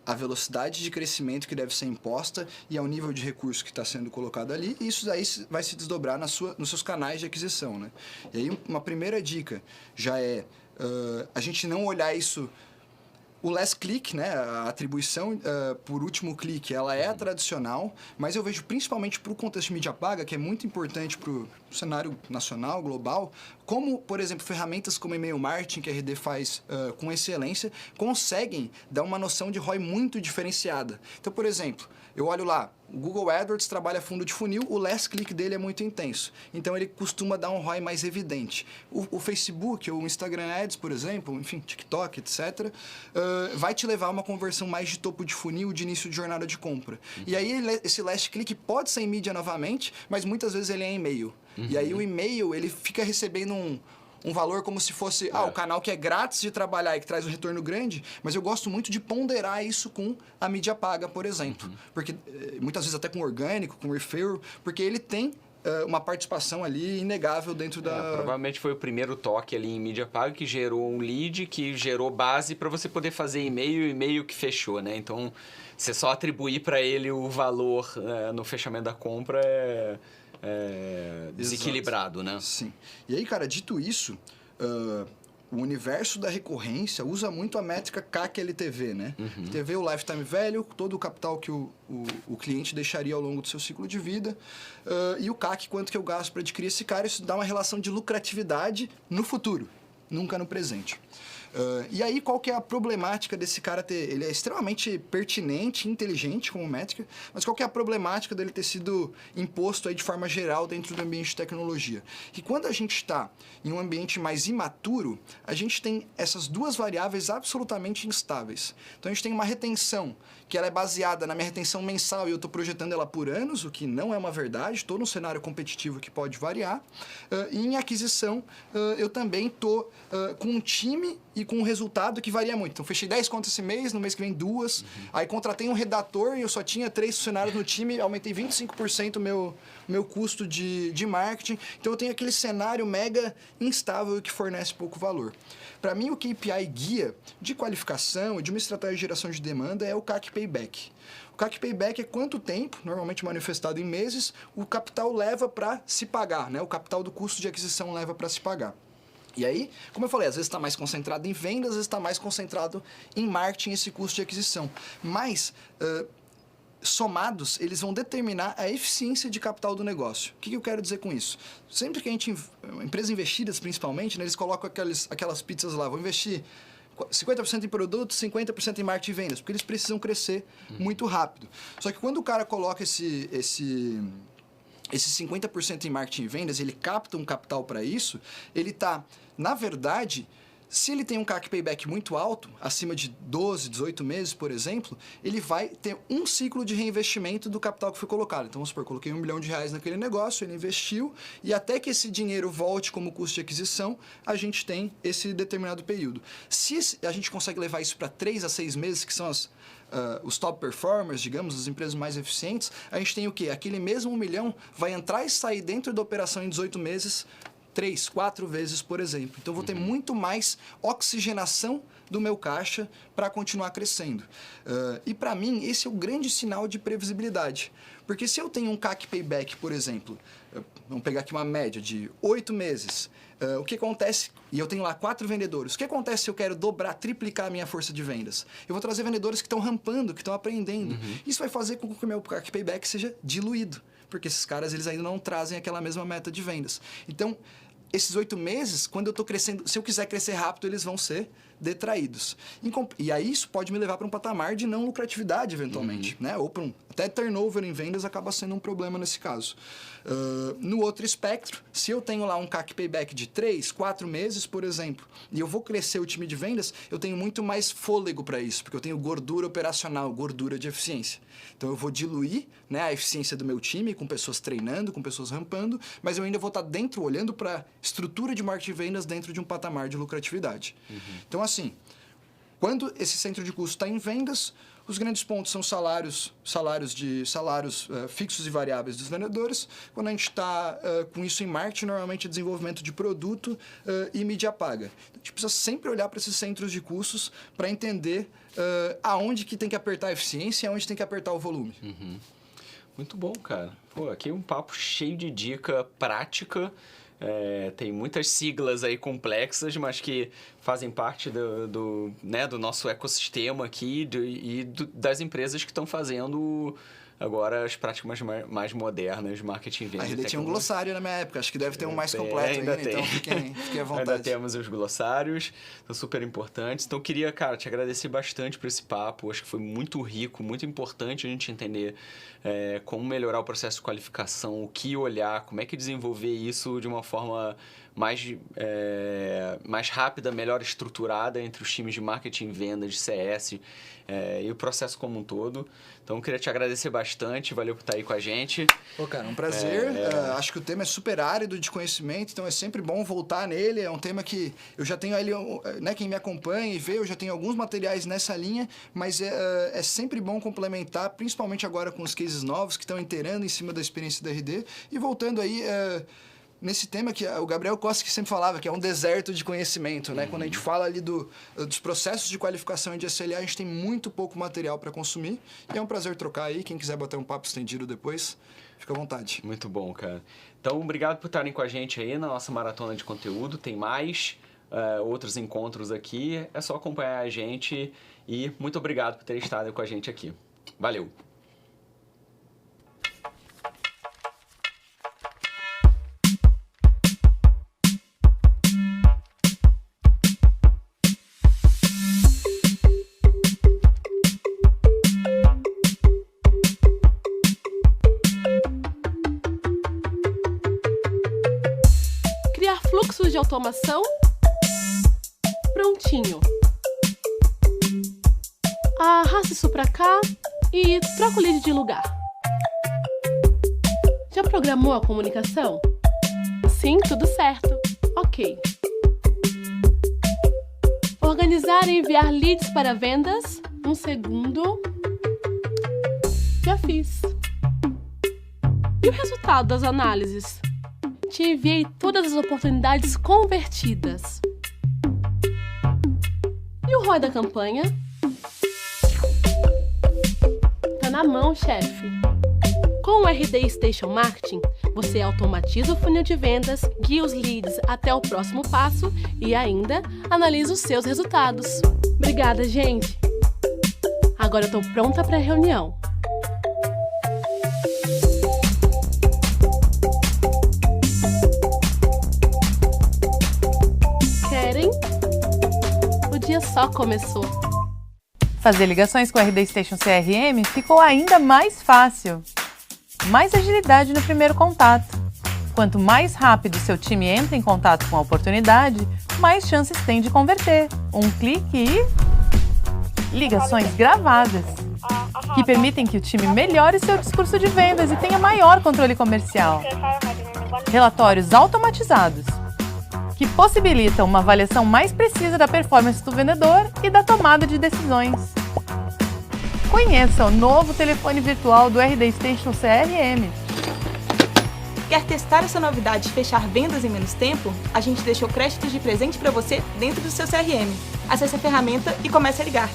à velocidade de crescimento que deve ser imposta e ao nível de recurso que está sendo colocado ali, e isso daí vai se desdobrar nos seus canais de aquisição, né? E aí uma primeira dica já é a gente não olhar isso... O last click, né, a atribuição por último clique, ela é a tradicional, mas eu vejo principalmente para o contexto de mídia paga, que é muito importante para o cenário nacional, global, como, por exemplo, ferramentas como e-mail marketing, que a RD faz com excelência, conseguem dar uma noção de ROI muito diferenciada. Então, por exemplo, eu olho lá, o Google AdWords trabalha fundo de funil, o last click dele é muito intenso. Então, ele costuma dar um ROI mais evidente. O Facebook, ou o Instagram Ads, por exemplo, enfim, TikTok, etc., vai te levar a uma conversão mais de topo de funil, de início de jornada de compra. E aí, esse last click pode ser em mídia novamente, mas muitas vezes ele é em e-mail. E aí, o e-mail, ele fica recebendo um valor como se fosse o canal que é grátis de trabalhar e que traz um retorno grande, mas eu gosto muito de ponderar isso com a mídia paga, por exemplo. Porque muitas vezes até com orgânico, com referral, porque ele tem uma participação ali inegável dentro da... Provavelmente foi o primeiro toque ali em mídia paga que gerou um lead, que gerou base para você poder fazer e-mail e e-mail que fechou, né? Então, você só atribuir para ele o valor no fechamento da compra desequilibrado, né? Sim. E aí, cara, dito isso, o universo da recorrência usa muito a métrica CAC LTV, né? LTV é o lifetime value, todo o capital que o cliente deixaria ao longo do seu ciclo de vida, e o CAC, quanto que eu gasto para adquirir esse cara, isso dá uma relação de lucratividade no futuro, nunca no presente. E aí, qual que é a problemática desse cara ter... Ele é extremamente pertinente, inteligente como métrica, mas qual que é a problemática dele ter sido imposto aí de forma geral dentro do ambiente de tecnologia? Que quando a gente está em um ambiente mais imaturo, a gente tem essas duas variáveis absolutamente instáveis. Então, a gente tem uma retenção, que ela é baseada na minha retenção mensal e eu estou projetando ela por anos, o que não é uma verdade, estou num cenário competitivo que pode variar. E em aquisição, eu também estou com um time e com um resultado que varia muito. Então, fechei 10 contas esse mês, no mês que vem 2. Aí, contratei um redator e eu só tinha 3 funcionários no time, aumentei 25% o meu custo de marketing. Então, eu tenho aquele cenário mega instável que fornece pouco valor. Para mim, o KPI guia de qualificação e de uma estratégia de geração de demanda é o CAC Payback. O CAC Payback é quanto tempo, normalmente manifestado em meses, o capital leva para se pagar, né? O capital do custo de aquisição leva para se pagar. E aí, como eu falei, às vezes está mais concentrado em vendas, às vezes está mais concentrado em marketing, esse custo de aquisição. Mas, somados, eles vão determinar a eficiência de capital do negócio. O que eu quero dizer com isso? Sempre que empresas investidas principalmente, né, eles colocam aquelas pizzas lá, vou investir 50% em produtos, 50% em marketing e vendas, porque eles precisam crescer muito rápido. Só que quando o cara coloca esse 50% em marketing e vendas, ele capta um capital para isso, ele está, na verdade, se ele tem um CAC Payback muito alto, acima de 12, 18 meses, por exemplo, ele vai ter um ciclo de reinvestimento do capital que foi colocado. Então, vamos supor, coloquei R$1 milhão naquele negócio, ele investiu, e até que esse dinheiro volte como custo de aquisição, a gente tem esse determinado período. Se a gente consegue levar isso para 3 a 6 meses, que são os top performers, digamos, as empresas mais eficientes, a gente tem o quê? Aquele mesmo 1 milhão vai entrar e sair dentro da operação em 18 meses, 3, 4 vezes, por exemplo. Então, eu vou ter muito mais oxigenação do meu caixa para continuar crescendo. E, para mim, esse é o grande sinal de previsibilidade. Porque se eu tenho um CAC Payback, por exemplo, vamos pegar aqui uma média de 8 meses, o que acontece, e eu tenho lá 4 vendedores, o que acontece se eu quero dobrar, triplicar a minha força de vendas? Eu vou trazer vendedores que estão rampando, que estão aprendendo. Isso vai fazer com que o meu CAC Payback seja diluído, porque esses caras eles ainda não trazem aquela mesma meta de vendas. Então, esses 8 meses, quando eu estou crescendo, se eu quiser crescer rápido, eles vão ser detraídos. E aí isso pode me levar para um patamar de não lucratividade, eventualmente, né? Ou para até turnover em vendas acaba sendo um problema nesse caso. No outro espectro, se eu tenho lá um CAC Payback de 3, 4 meses, por exemplo, e eu vou crescer o time de vendas, eu tenho muito mais fôlego para isso, porque eu tenho gordura operacional, gordura de eficiência. Então, eu vou diluir, né, a eficiência do meu time com pessoas treinando, com pessoas rampando, mas eu ainda vou estar dentro, olhando para a estrutura de marketing e vendas dentro de um patamar de lucratividade. Então, assim, quando esse centro de custo está em vendas, os grandes pontos são salários fixos e variáveis dos vendedores. Quando a gente está com isso em marketing, normalmente é desenvolvimento de produto e mídia paga. A gente precisa sempre olhar para esses centros de custos para entender aonde que tem que apertar a eficiência e aonde tem que apertar o volume. Muito bom, cara. Pô, aqui um papo cheio de dica prática. Tem muitas siglas aí complexas, mas que fazem parte do nosso ecossistema aqui das empresas que estão fazendo agora as práticas mais modernas, marketing, vendas. Ainda tinha um glossário na minha época, acho que deve ter um mais completo ainda, então fiquem à vontade. Ainda temos os glossários, são super importantes. Então, queria, cara, te agradecer bastante por esse papo. Acho que foi muito rico, muito importante a gente entender como melhorar o processo de qualificação, o que olhar, como é que desenvolver isso de uma forma mais rápida, melhor estruturada entre os times de marketing, vendas, de CS e o processo como um todo. Então, queria te agradecer bastante, valeu por estar aí com a gente. Pô, cara, um prazer. Acho que o tema é super árido de conhecimento, então é sempre bom voltar nele. É um tema que eu já tenho ali, né, quem me acompanha e vê, eu já tenho alguns materiais nessa linha, mas é sempre bom complementar, principalmente agora com os cases novos que estão inteirando em cima da experiência da RD. E voltando aí... nesse tema que o Gabriel Costa que sempre falava, que é um deserto de conhecimento, né? Quando a gente fala ali dos processos de qualificação e de SLA, a gente tem muito pouco material para consumir. E é um prazer trocar aí. Quem quiser bater um papo estendido depois, fica à vontade. Muito bom, cara. Então, obrigado por estarem com a gente aí na nossa maratona de conteúdo. Tem mais outros encontros aqui. É só acompanhar a gente. E muito obrigado por ter estado com a gente aqui. Valeu! Fluxos de automação, prontinho. Arrasta isso pra cá e troca o lead de lugar. Já programou a comunicação? Sim, tudo certo. Ok. Organizar e enviar leads para vendas. Um segundo. Já fiz. E o resultado das análises? Te enviei todas as oportunidades convertidas. E o ROI da campanha? Tá na mão, chefe. Com o RD Station Marketing, você automatiza o funil de vendas, guia os leads até o próximo passo e ainda analisa os seus resultados. Obrigada, gente! Agora eu tô pronta para a reunião. Querem? O dia só começou. Fazer ligações com o RD Station CRM ficou ainda mais fácil. Mais agilidade no primeiro contato. Quanto mais rápido seu time entra em contato com a oportunidade, mais chances tem de converter. Um clique e ligações gravadas, que permitem que o time melhore seu discurso de vendas e tenha maior controle comercial. Relatórios automatizados, que possibilitam uma avaliação mais precisa da performance do vendedor e da tomada de decisões. Conheça o novo telefone virtual do RD Station CRM. Quer testar essa novidade e fechar vendas em menos tempo? A gente deixou créditos de presente para você dentro do seu CRM. Acesse a ferramenta e comece a ligar.